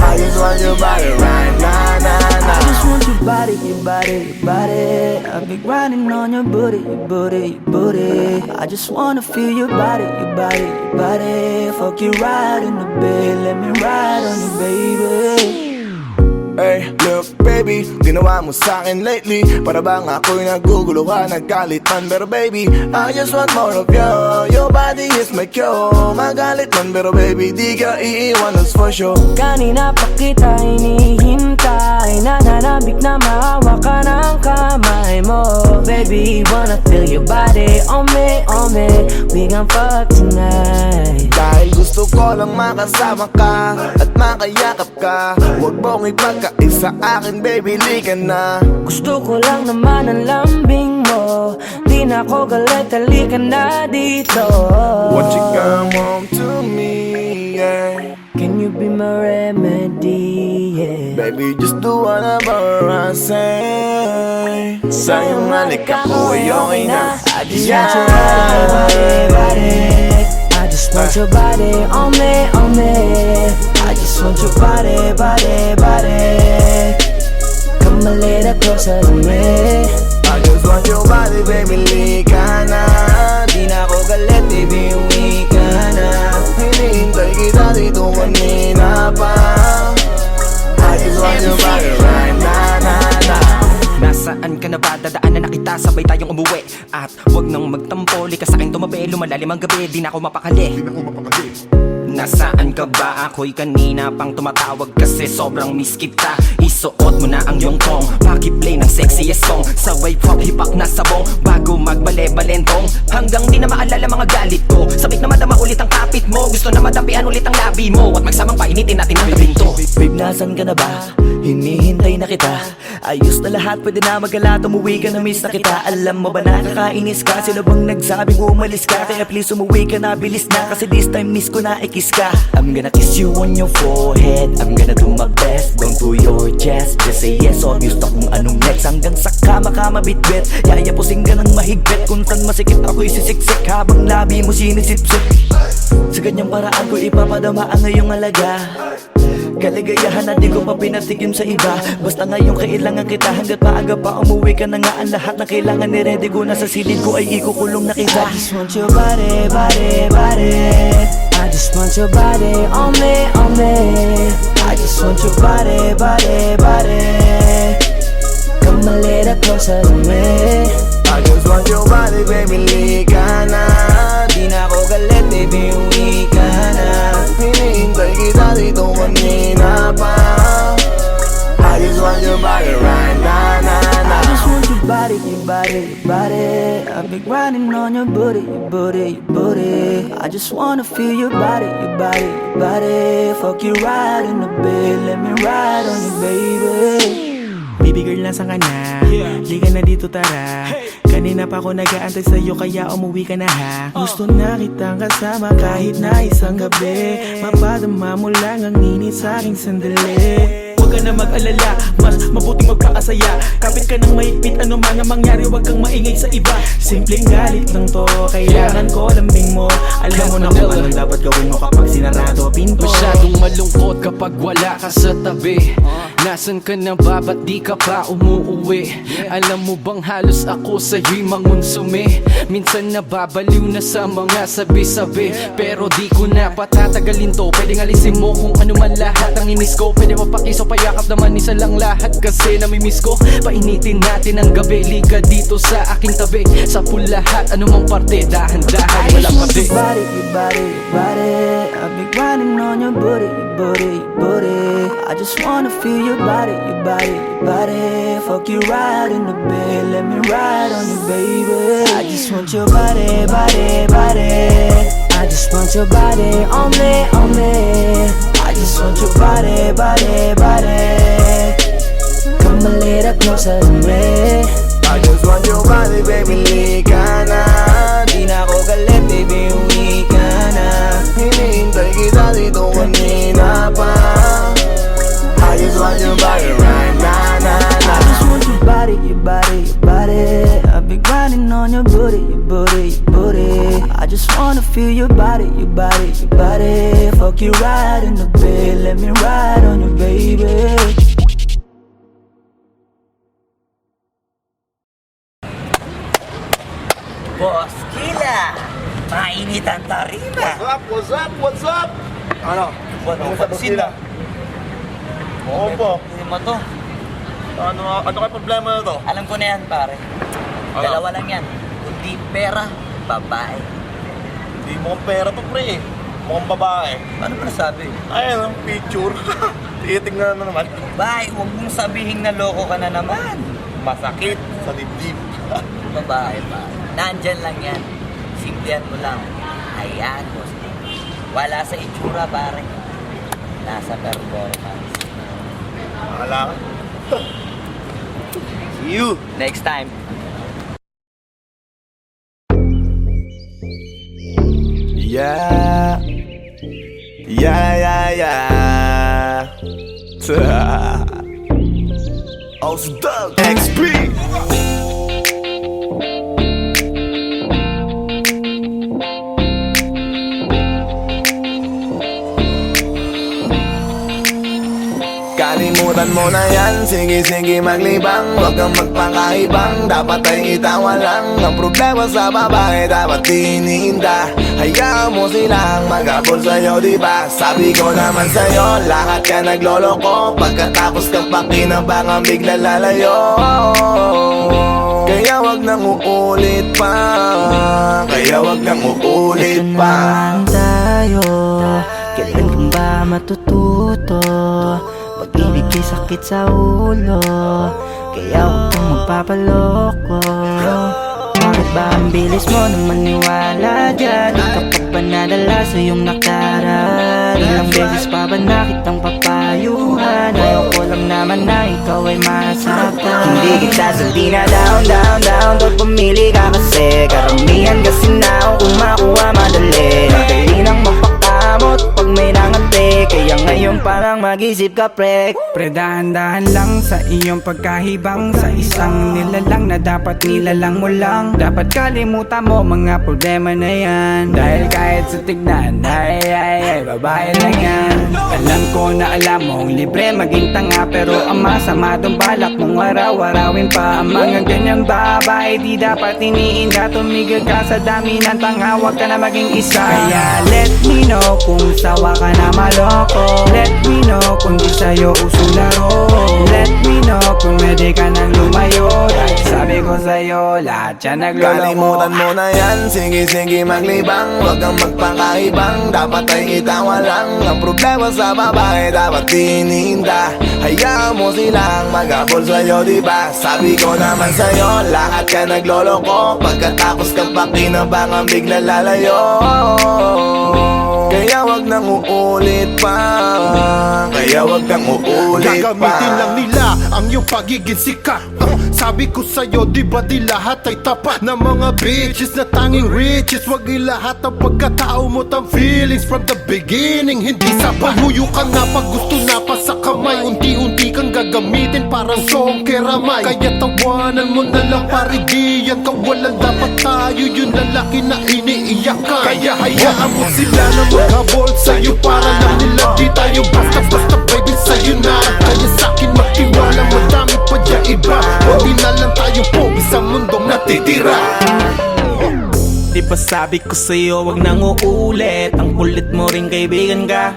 I just want your body right now, I just want your body, your body, your body. I've been grinding on your booty, your booty, your booty. I just wanna feel your body, your body, your body. Fuck you right in the bed, let me ride on you, baby. Hey, look baby, ginawa mo sa'kin lately. Para bang ako'y naguguluhan, naggalit man. Pero baby, I just want more of you. Your body is my cure. Magalit man, pero baby, di ka iiwan, that's for sure. Kanina pa kita hinihintay, nananabik na maawa ka ng kamay mo. Baby, wanna feel your body on me, on me. We gon' fuck tonight. Dahil gusto ko lang makasama ka at makayakap ka. Huwag mong ipagkaisa akin, baby, lika na. Gusto ko lang naman ang lambing ako galit, halika na dito. Won't you come home to me, yeah? Can you be my remedy, yeah? Baby, just do whatever I say. Sa'yong halik ako ay okay na. I just want your body. I just want your body on me. I just want your body. Come a little closer to me. I just want your body, baby, lika na. Di na ako galit, baby, uwi ka na. Hinihintay kita dito kanina pa. I just want your body right na. Nasaan ka na ba? Dadaanan na kita, sabay tayong umuwi. At wag nang magtampo, likas sa'kin tumabi. Lumalalim ang gabi, di na ako mapakali. Nasaan ka ba? Ako'y kanina pang tumatawag kasi sobrang miss kita. Isuot mo na ang iyong tong, pakiplay ng sexiest song. Sabay pop hipak na sabong, bago magbale-balentong. Hanggang di na maalala mga galit ko. Sabik na madama ulit ang kapit mo. Gusto na madampian ulit ang labi mo. At magsamang painitin natin ang gabing to. Babe, nasan ka na ba? Hinihintay na kita. Ayos na lahat, pwede na magala. Umuwi ka na, miss na kita. Alam mo ba nakakainis ka? Sino bang nagsabing umalis ka? Kaya please umuwi ka na, bilis na. Kasi this time miss ko na ikis ka. I'm gonna kiss you on your forehead. I'm gonna do my best, down to your chest. Just say yes, obvious to kung anong next. Hanggang sa kama ka mabitbit. Yayapusing ka ng mahigpit. Kung saan masikip ako'y sisiksik. Habang labi mo sinisipsip. Sa ganyang paraan ko ipapadama ang ngayong alaga. Kaligayahan na di ko pa pinatigim sa iba. Basta ngayon kailangan kita. Hanggat maaga pa umuwi ka na nga. Ang lahat na kailangan ni-ready ko na sa silid ko ay ikukulong na kita. I just want your body. I just want your body on me. I just want your body. Come a little closer to me. I just want your body, baby, lika na. Di na ako galit, baby, uwi ka na. Hinihintay kita dito kanina pa. I just want your body right na. I just want your body. I've been grinding on your booty. I just wanna feel your body. Fuck you right in the bed, let me ride on you, baby. Baby girl, nasan ka na? Liga na dito, tara. Kanina pa ako nag-aantay sa'yo, kaya umuwi ka na ha. Gusto na kitang kasama kahit na isang gabi. Mapadama mo lang ang init sa'king sandali. Huwag ka na mag-alala, mas mabuting magpakasaya. Kapit ka ng mahigpit, ano man ang mangyari, huwag kang maingay sa iba. Simpleng galit lang to, kailangan ko lambing mo. Alam mo na kung anong dapat gawin mo kapag sinarado pinto. Masyadong malungkot kapag wala ka sa tabi. Nasaan ka na ba? Ba't di ka pa umuuwi? Alam mo bang halos ako sa'yo'y mangonsume? Minsan nababaliw na sa mga sabi-sabi. Pero di ko na patatagalin to. Pwedeng alisin mo kung ano man lahat ang inis ko. Pwede mapakiso, payakap naman isa lang lahat. Kasi namimiss ko. Painitin natin ang gabi. Liga dito sa aking tabi. Sa pool lahat, anumang parte. Dahan-dahan, walang pati. Your body. I've been grinding on your booty. I just wanna feel your body. Fuck you right in the bed, let me ride on you, baby. I just want your body. I just want your body on me. I just want your body. Come a little closer to me. I just want your body, baby, lika na. Di na ako galit, baby, uwi ka na. Hinihintay kita dito kanina pa. I just want your body right na. I just want your body. I've been grinding on your booty. I just wanna feel your body. Fuck you right in the bed, let me ride on you, baby. Boss Kila, mainit ang tarima. What's up? Ano? Pansin na. Opo. Hindi mo to. Ano kayo problema na to? Alam ko na yan, pare. Dalawa lang yan. Kundi pera, babae. Hindi mukhang pera to, pre. Mukhang babae. Ano ba nasabi? Ayun, ang picture. Titignan na naman. Bay, huwag mong sabihin na loko ka na naman. Masakit sa dibdib. Babae, pare. Nandyan lang yan. Simplihan mo lang. Ayan, boss. Wala sa itsura, pare. Nasa performance. Wala ka. See you. Next time. Yeah. Osdog XP. Kalimutan mo na yan, sige maglibang. Huwag kang magpakaibang, dapat ay itawa lang. Ang problema sa babae, dapat tinihinda. Hayaan mo silang mag-abol sa'yo, diba? Sabi ko naman sa'yo, lahat ka nagloloko. Pagkatapos kang pakinabangan, bigla lalayo. Kaya wag nang uulit pa. Kaya wag nang uulit pa. Tayo, kailan kang ba matututo? Pag-ibig ay sakit sa ulo, kaya huwag kang magpapaloko. Bakit ba ang bilis mo na maniwala dyan? Kapag ba nadala sa iyong nakaraan? Ilang beses pa ba na kitang papayuhan? Ayoko lang naman na ikaw ay masaktan. Hindi kita sabi na down Pag pumili ka kasi karamihan kasi na kung makuha madali. Madali nang magpakamot pag may nangante. Kaya ngayon parang mag-isip ka pre. Pre, dahan-dahan lang sa iyong pagkahibang. Sa isang nilalang na dapat nilalang mo lang. Dapat kalimutan mo mga problema na yan. Dahil kahit sa tignan, ay, babae lang yan. Alam ko na alam mong libre maging tanga, pero ang masama dong balak mong araw-arawin pa. Ang mga ganyang babae di dapat iniinda. Tumigil ka sa dami ng tanga, huwag ka na maging isa. Kaya let me know kung sawa ka na maloko. Let me know kung di sa'yo uso laro. Let me know kung pwede ka nang lumayo. Dahil sabi ko sa'yo, lahat yan nagloloko. Kalimutan mo na yan, sige maglibang. Huwag kang magpakaibang, dapat ay itawa lang. Ang problema sa babae, dapat tinihinda. Hayaan mo silang mag-abol sa'yo, diba? Sabi ko naman sa'yo, lahat ka nagloloko. Pagkatapos kang pakinabangan, bigla lalayo. Kaya wag nang uulit pa. Kaya wag nang uulit pa. Gagamitin lang nila ang iyong pagiging sikat. Sabi ko sa'yo, di ba di lahat ay tapat na mga bitches na tanging riches? Wag ilahat ang pagkatao mo tang feelings from the beginning. Hindi sapat, huyo ka na pag gusto na pa sa kamay. Unti-unti kang gagamitin parang song keramay. Kaya tawanan mo na lang pare, di yan kawalan. Dapat tayo yung lalaki na iniiyakan. Kaya hayaan mo sila na maghabol sa'yo. Para lang nila di tayo basta-basta baby sa'yo na. Kaya sa'kin magtiwala, madami pa dyan iba. Hindi na lang tayo pogi sa mundong natitira. Di ba sabi ko sa'yo, wag nang uulit. Ang kulit mo rin kaibigan ka.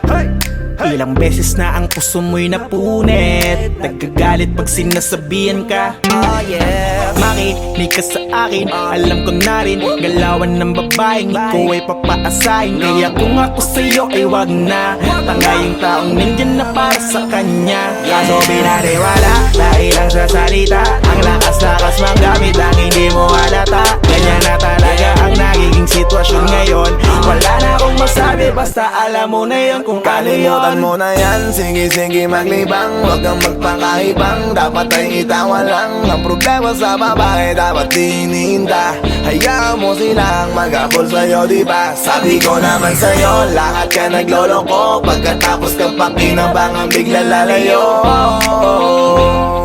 Ilang beses na ang puso mo'y napunit. Nagkagalit pag sinasabihan ka. Oh yeah. Makinig ka sa akin, alam ko na rin galawan ng babaeng ikaw ay papaasahin. Kaya kung ako sa'yo ay wag na. Tanga yung taong nandyan na para sa kanya. Kaso binariwala dahil lang sa salita. Ang lakas-lakas magamit ang hindi mo halata. Ganyan na talaga ang nagiging sitwasyon ngayon. Wala na akong masabi, basta alam mo na yun kung ano yun. Kalimutan mo na yan, sige maglibang. Huwag kang magpakaibang, dapat ay itawa lang. Ang problema sa babae, dapat tinihinda. Hayaan mo silang mag-abol sa'yo, diba? Sabi ko naman sa'yo, lahat ka nagloloko. Pagkatapos kang pakinabangan, bigla lalayo.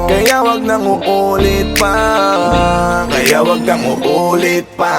Kaya wag nang uulit pa. Kaya wag nang uulit pa.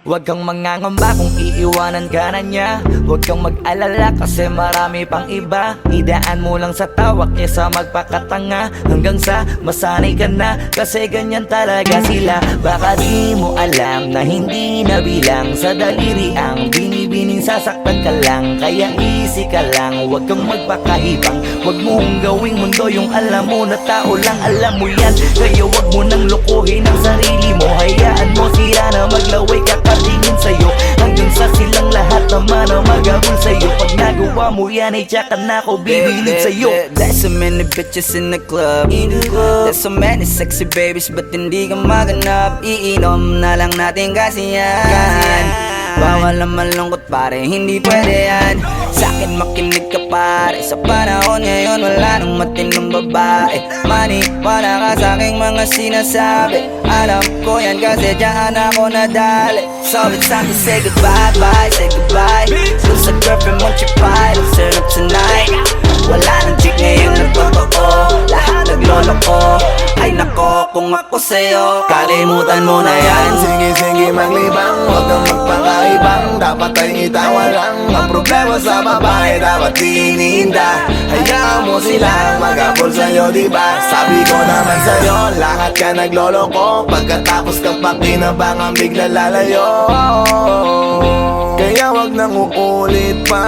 Huwag kang mangangamba kung iiwanan ka na niya. Huwag kang mag-alala kasi marami pang iba. Idaan mo lang sa tawak niya sa magpakatanga. Hanggang sa masanay ka na, kasi ganyan talaga sila. Baka di mo alam na hindi na bilang sa daliri ang binibining sasaktan ka lang. Kaya easy ka lang, huwag kang magpakahibang. Huwag mong gawing mundo yung alam mo na tao lang alam mo yan. Kaya huwag mo nang lokohin ang sarili mo. Hayaan mo sila na maglaway kakatingin sa'yo. Hanggang sa silang lahat naman ang mag-abol sa'yo. Pag nagawa mo yan ay tsaka na ako bibilid sa'yo. There's so many bitches in the club. There's so many sexy babies, but hindi ka maganap. Iinom na lang natin kasi yan. Bawal ang malungkot pare, hindi pwede yan. Sa'kin makinig ka pare, sa panahon ngayon wala nang matinong babae. Maniwala ka sa'king mga sinasabi, alam ko yan kasi dyan ako nadali. So it's time to say goodbye, bye, say goodbye. Dun sa girlfriend mo chipay, let's turn up tonight. Wala nang chick ngayon nagtotoo, lahat naglolo ko. Ay nako, kung ako sa'yo, kalimutan mo na yan. Sige, sige maglibang, huwag kang magpakaibang. Dapat ay itawa lang, ang problema sa babae dapat iniinda. Hayaan mo sila mag-abol sa'yo, diba? Sabi ko naman sa'yo, lahat ka nagloloko. Pagkatapos kang pakinabangan, bigla lalayo. Kaya wag nang uulit pa,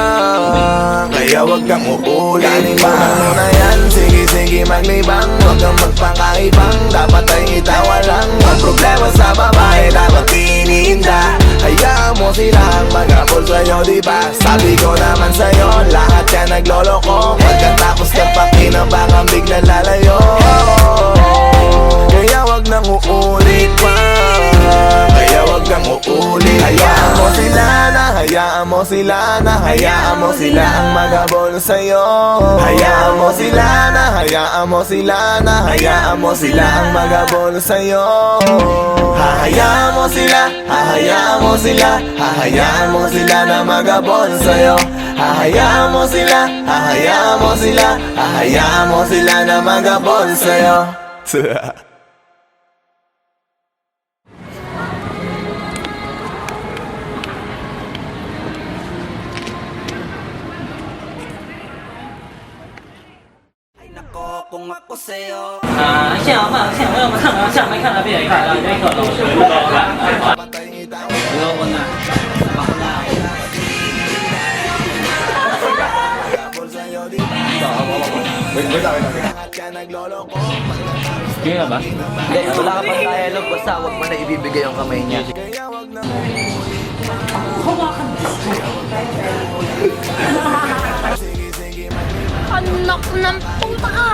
kaya wag nang uulit pa. Kalimutan mo na yan, sige sige maglibang. Huwag kang magpakaibang, dapat ay itawa lang. Ang problema sa babae dapat iniinda. Hayaan mo silang mag-abol sa'yo, diba? Sabi ko naman sa'yo, lahat ka nagloloko. Pagkatapos kang pakinabangan, bigla lalayo. Kaya wag nang uulit pa, kaya wag nang uulit. Hayaan mo sila na, hayaan mo sila na, hayaan mo sila ang mag-abol sa'yo. Hayaan mo sila na, hayaan mo sila na, hayaan mo sila ang mag-abol sa'yo. Hahayaan mo sila, hahayaan mo sila, hahayaan mo sila na mag-abol sa'yo. Hahayaan mo sila, hahayaan mo sila, hahayaan mo sila na mag-abol sa'yo. Kung ako sa'yo, 现在我们看到下面看到别人看到这个老师，Kaya ba? hindi, wala ka pang dialogue, basta wag mo na ibibigay ang kamay niya. Anak ng puta ka!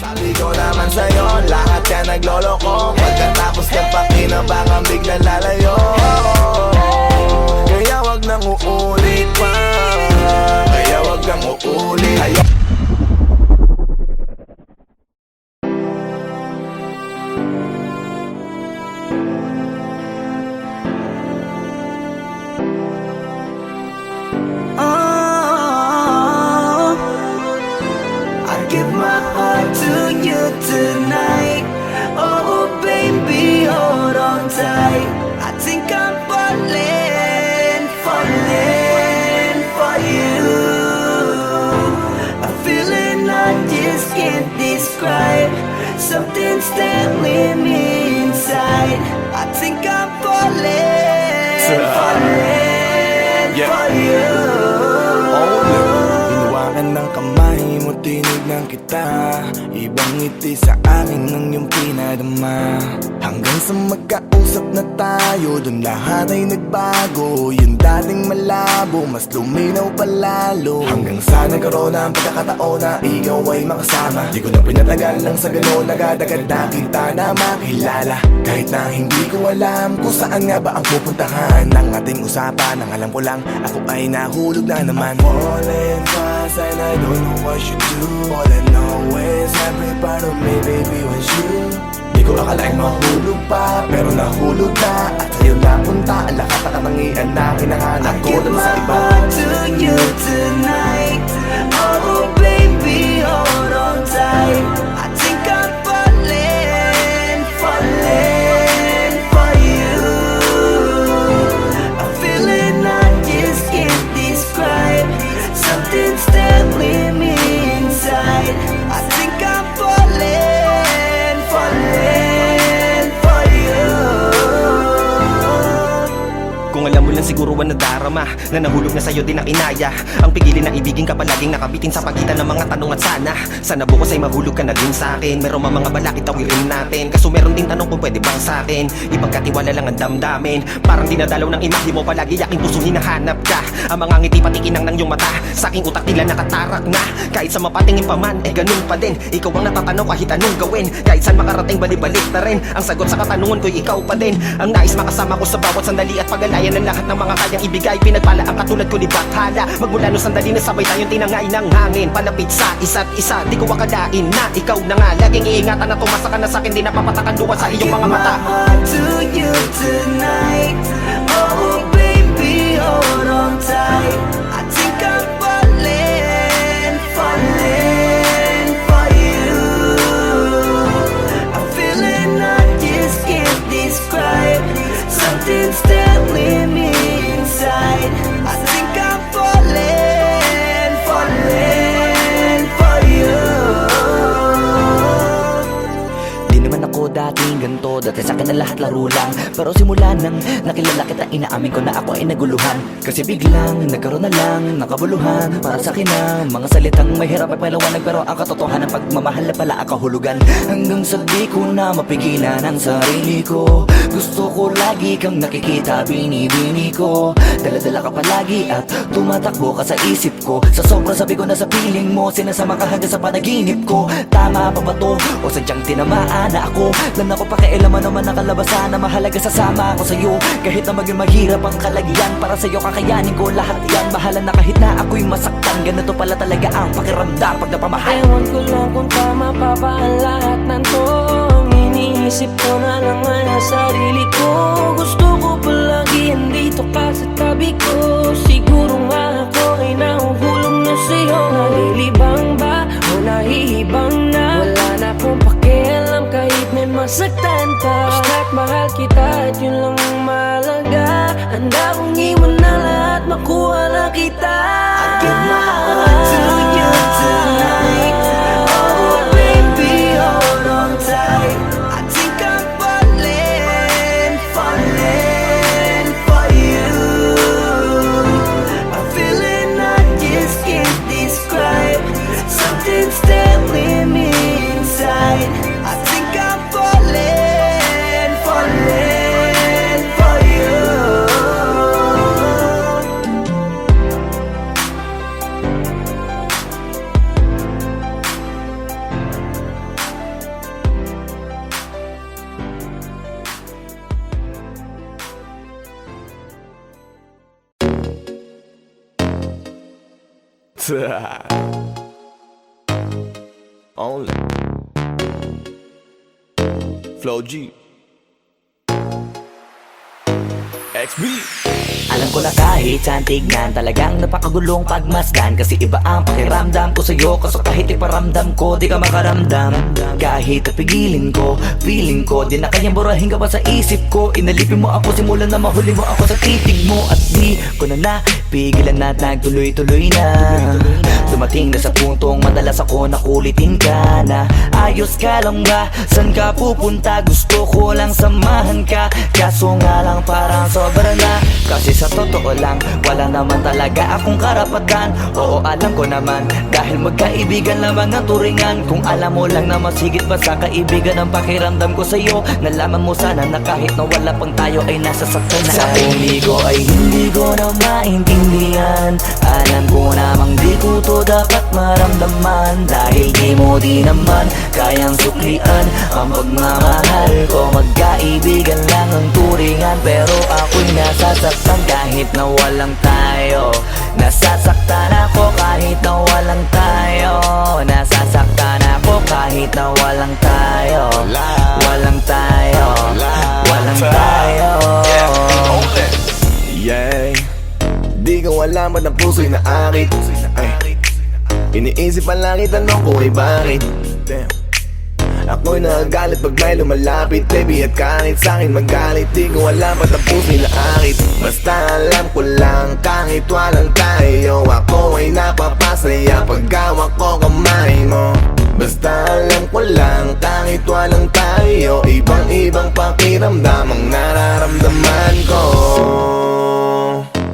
Sabi ko naman sa'yo, lahat ka nagloloko. Pagkatapos kang pakinabangan, bigla lalayo. Kaya wag nang uulit pa, kaya wag nang uulit. I give my heart to you tonight. Oh baby, hold on tight. I think I'm falling, falling for you. A feeling I just can't describe. Something's telling me inside. I think I'm falling, falling for you. Hinawakan ng kamay mo, tinignan kita. Ibang ngiti sa akin ng iyong pinadama. Hanggang sa magkausap na tayo, dun lahat ay nagbago. Yung dating malabo, mas luminaw palalo. Hanggang sa nagkaroon ang pagkakataon na ikaw ay makasama. Di ko na pinatagal lang sa gano'n, agad-agad na kita na makilala. Kahit na hindi ko alam kung saan nga ba ang pupuntahan ng ating usapan. Ang alam ko lang, ako ay nahulog na naman. I'm falling fast and I don't know what you do. All I know is every part of me, baby, was you. Di ko akalaing mahulog pa, pero nahulog na. At sa'yo napunta ang lahat na katangian na kinahanap ko dun sa iba. To you tonight. Oh baby, hold on tight. I think I'm falling, falling for you. A feeling I just can't describe. Something's telling me inside. I think I'm falling, falling for you. Kung alam mo lang siguro ang nadaraw nadarama na nahulog na sa'yo din ang inaya. Ang pigilin na ibigin ka palaging nakabitin sa pagitan ng mga tanong at sana bukas ay mahulog ka na din sa'kin. Meron mga balakid tawirin natin, kaso meron din tanong kung pwede bang sa'kin ipagkatiwala lang ang damdamin. Parang dinadalaw ng imahe mo, palagi aking puso hinahanap ka. Ang mga ngiti patikinang ng iyong mata, sa aking utak nila nakatarak na. Kahit sa mapatingin pa man, eh ganun pa din. Ikaw ang natatanaw kahit anong gawin. Kahit saan makarating balibalik na rin. Ang sagot sa katanungan ko'y ikaw pa din. Ang nais makasama ko sa bawat sandali at pag-alayan ng lahat ng mga kayang ibigay. Pinagpala ang katulad ko ni Bathala. Magmula nung sandali na sabay tayong tinangay ng hangin. Palapit sa isa't isa, di ko akalain na ikaw na nga. Laging iingatan na tumasa ka na sa'kin, di napapatakan duwa sa iyong mga mata. To you tonight, oh baby, hold on tight. I think I'm falling for you. I'm feeling I just can't describe. Something's telling me inside. I think I'm falling for you. Di naman ako dating ganito, dati sa'kin na lahat laro lang. Pero simula nang nakilala kita, inaamin ko na ako ay naguluhan. Kasi biglang nagkaroon na lang ng kabuluhan. Para sa'kin ang mga salitang may hirap ay paliwanag, pero ang katotohanan pagmamahal na pala ang kahulugan. Hanggang sa di ko na mapigilan ang sarili ko. Gusto ko lagi kang nakikita, binibini ko. Dala-dala ka palagi at tumatakbo ka sa isip ko. Sa sobrang sabi ko na sa piling mo, sinasama ka hanggang sa panaginip ko. Tama pa ba to? O sadyang tinamaan na ako? Lang ako pakialaman naman ang kalabasan na mahalaga, sasama ako sa'yo. Kahit na maging maghirap ang kalagyan, para sa'yo kakayanin ko lahat yan. Bahala na kahit na ako'y masaktan, ganito pala talaga ang pakiramdam pag napamahal. Ewan ko lang kung tama pa ba ang lahat ng to. Iniisip ko na lang ang sarili ko. Gusto ko palagi andito ka sa tabi ko. Siguro nga ako ay nahuhulog na sa'yo. Nalilibang ba o nahihibang na? Wala na akong pakialam kahit may masaktan pa. Basta't mahal kita at yun lang ang mahalaga. Handa kong iwan na lahat, makuha lang kita. I give my heart to you tonight. Oh baby, hold on tight. I think I'm falling for you. I'm feeling I just can't describe. Something's telling me inside. I think I'm falling for you. Only Flow G XB. Alam ko na kahit saan tignan, talagang napakagulong pagmasdan. Kasi iba ang pakiramdam ko sa'yo, kaso kahit iparamdam ko, di ka makaramdam. Kahit napigilin ko, feeling ko, di na kayang burahin ka pa sa isip ko. Inalipin mo ako, simulan na mahuli mo ako sa titig mo. At di ko na napigilan na nagtuloy-tuloy na. Dumating na sa puntong madalas ako nakulitin ka na. Ayos ka lang ba? San ka pupunta? Gusto ko lang samahan ka. Kaso nga lang parang sobra na. Kasi sa totoo lang, wala naman talaga akong karapatan. Oo, alam ko naman, dahil magkaibigan lamang ang turingan. Kung alam mo lang na mas higit pa sa kaibigan ang pakiramdam ko sa'yo, nalaman mo sana na kahit na wala pang tayo ay nasasaktan na. Sa tumig ko ay hindi ko na maintindihan. Alam ko namang di ko to dapat maramdaman. Dahil di mo di naman kayang suklian ang pagmamahal ko. Magkaibigan lang ang turingan, pero ako'y nasasaktan kahit na walang tayo. Nasasaktan ako kahit na walang tayo. Nasasaktan ako kahit na walang tayo. Walang tayo. Walang tayo. Yeah, di ko alam ba't ang puso'y naakit. Ay, iniisip pa lang itanong ko ay bakit. Damn. Ako'y nagagalit pag may lumalapit, baby, at kahit sa'kin magalit. Di ko alam ba't ang puso'y naakit. Basta alam ko lang kahit walang tayo, ako ay napapasaya pag hawak ko kamay mo. Basta alam ko lang kahit walang tayo, ibang pakiramdam ang nararamdaman ko.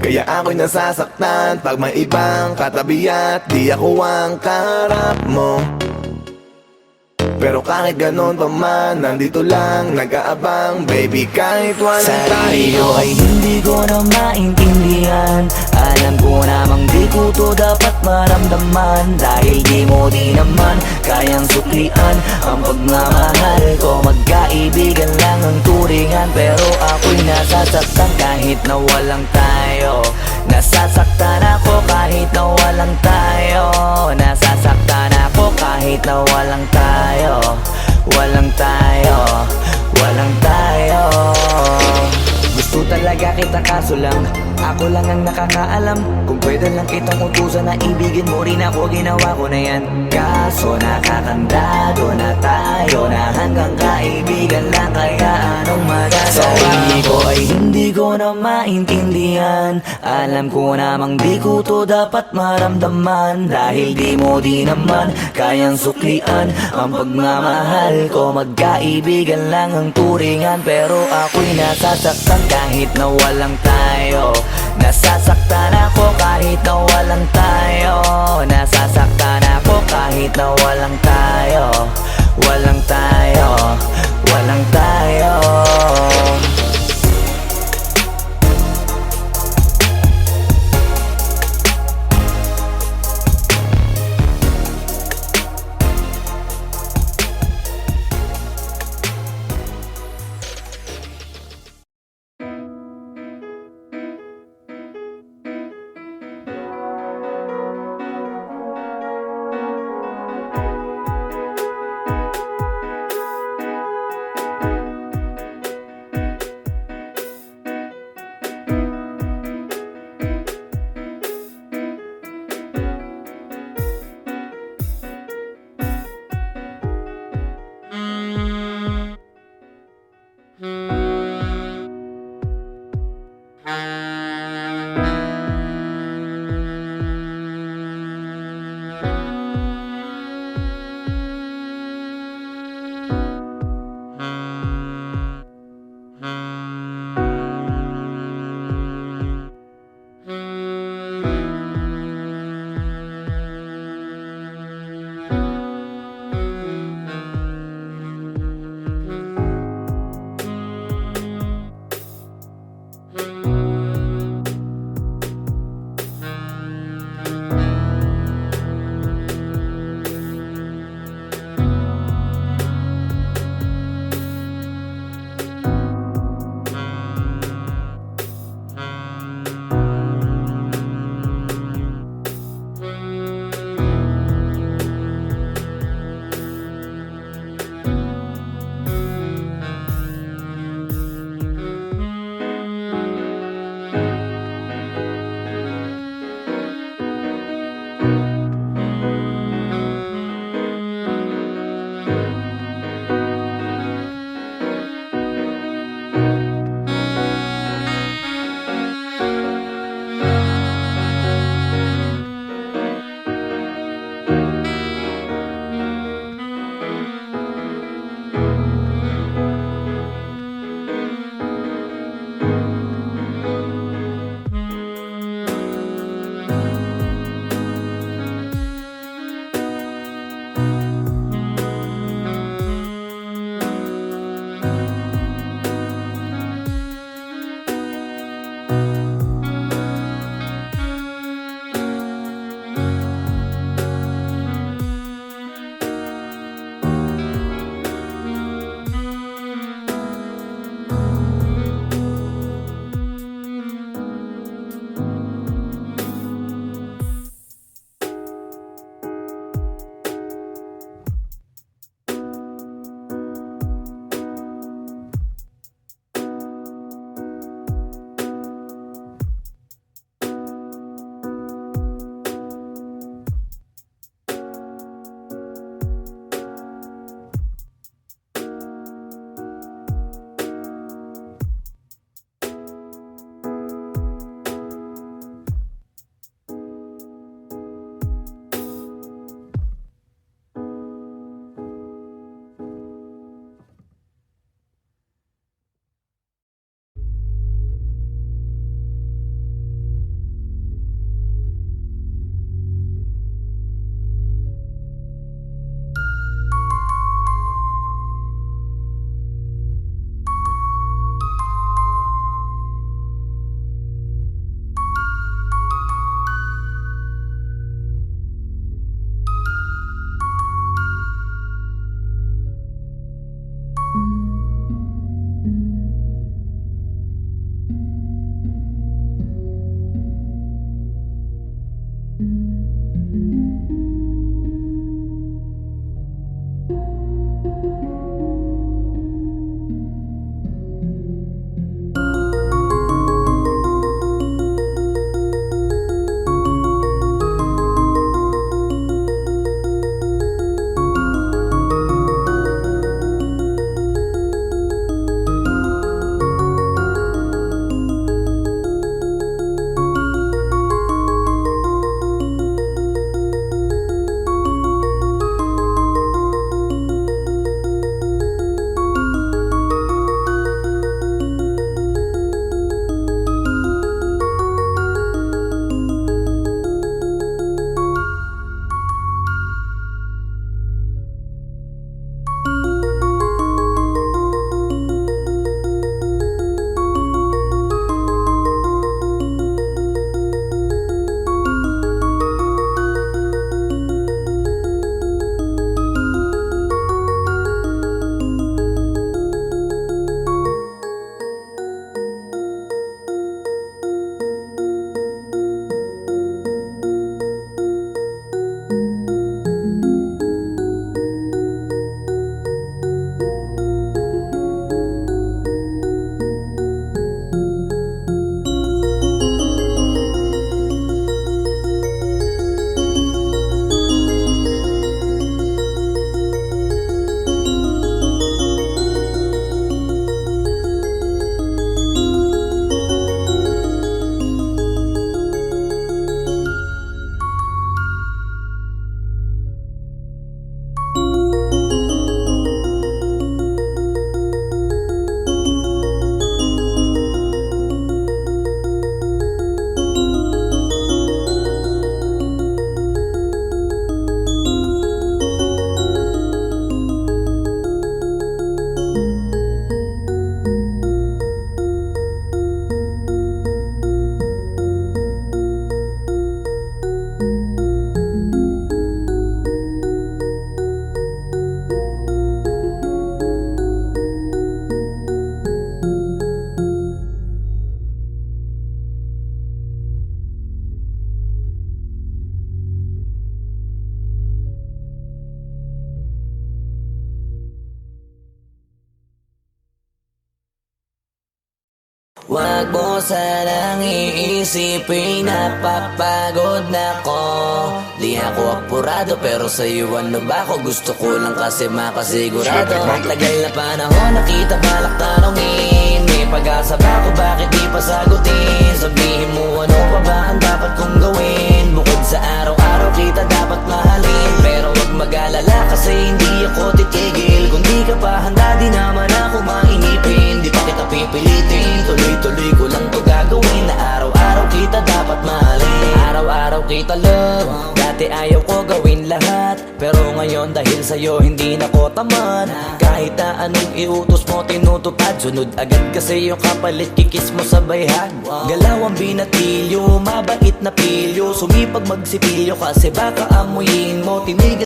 Kaya ako'y nasasaktan pag may ibang katabi at di ako ang kaharap mo. Pero kahit ganon pa man, nandito lang nag-aabang, baby, kahit walang Sarili tayo. ko ay hindi ko na maintindihan. Alam ko namang di ko to dapat maramdaman, dahil di mo di naman kayang suklian ang pagmamahal ko. Magkaibigan lang ang turingan, pero ako'y nasasaktan kahit na walang tayo. Nasasaktan ako kahit na walang tayo. Nasasaktan ako kahit na walang tayo. Walang tayo, walang tayo. Gusto talaga kita kaso lang ako lang ang nakakaalam. Kung pwede lang kitang utusan na ibigin mo rin ako, ginawa ko na yan. Kaso nakakandado na tayo na hanggang kaibigan lang, kaya anong magagawa? Sarili ko ay hindi ko na maintindihan. Alam ko namang di ko to dapat maramdaman, dahil di mo di naman kayang suklian ang pagmamahal ko. Magkaibigan lang ang turingan, pero ako'y nasasaktan kahit na walang tayo. Nasasaktan ako kahit na walang tayo. Nasasaktan ako kahit na walang tayo. Walang tayo, walang tayo. Wag mo sanang iisipin napapagod na ko. Di ako apurado pero sa'yo ano ba ako? Gusto ko lang kasi makasigurado. Tagal na panahon nakita balak tanongin. May pag-asa ba ako bakit di pa sagutin? Sabihin mo ano pa ba ang dapat kong gawin? Bukod sa araw-araw kita dapat mahalin. Pero wag mag-alala kasi hindi ako titigil. Kung di ka pa handa di naman ako mainipin. Di pa kita pipilitin, tuloy-tuloy ko lang to gagawin. Na araw-araw kita dapat mahalin. Araw-araw kita love. Dati ayaw ko gawin lahat, pero ngayon dahil sa'yo hindi na ko tamad. Kahit na anong iutos mo tinutupad, sunod agad kasi yung kapalit kikis mo sa bayhan. Galaw ang binatilyo, mabait na pilyo, sumipag magsipilyo kasi baka amuyin mo. Tinigil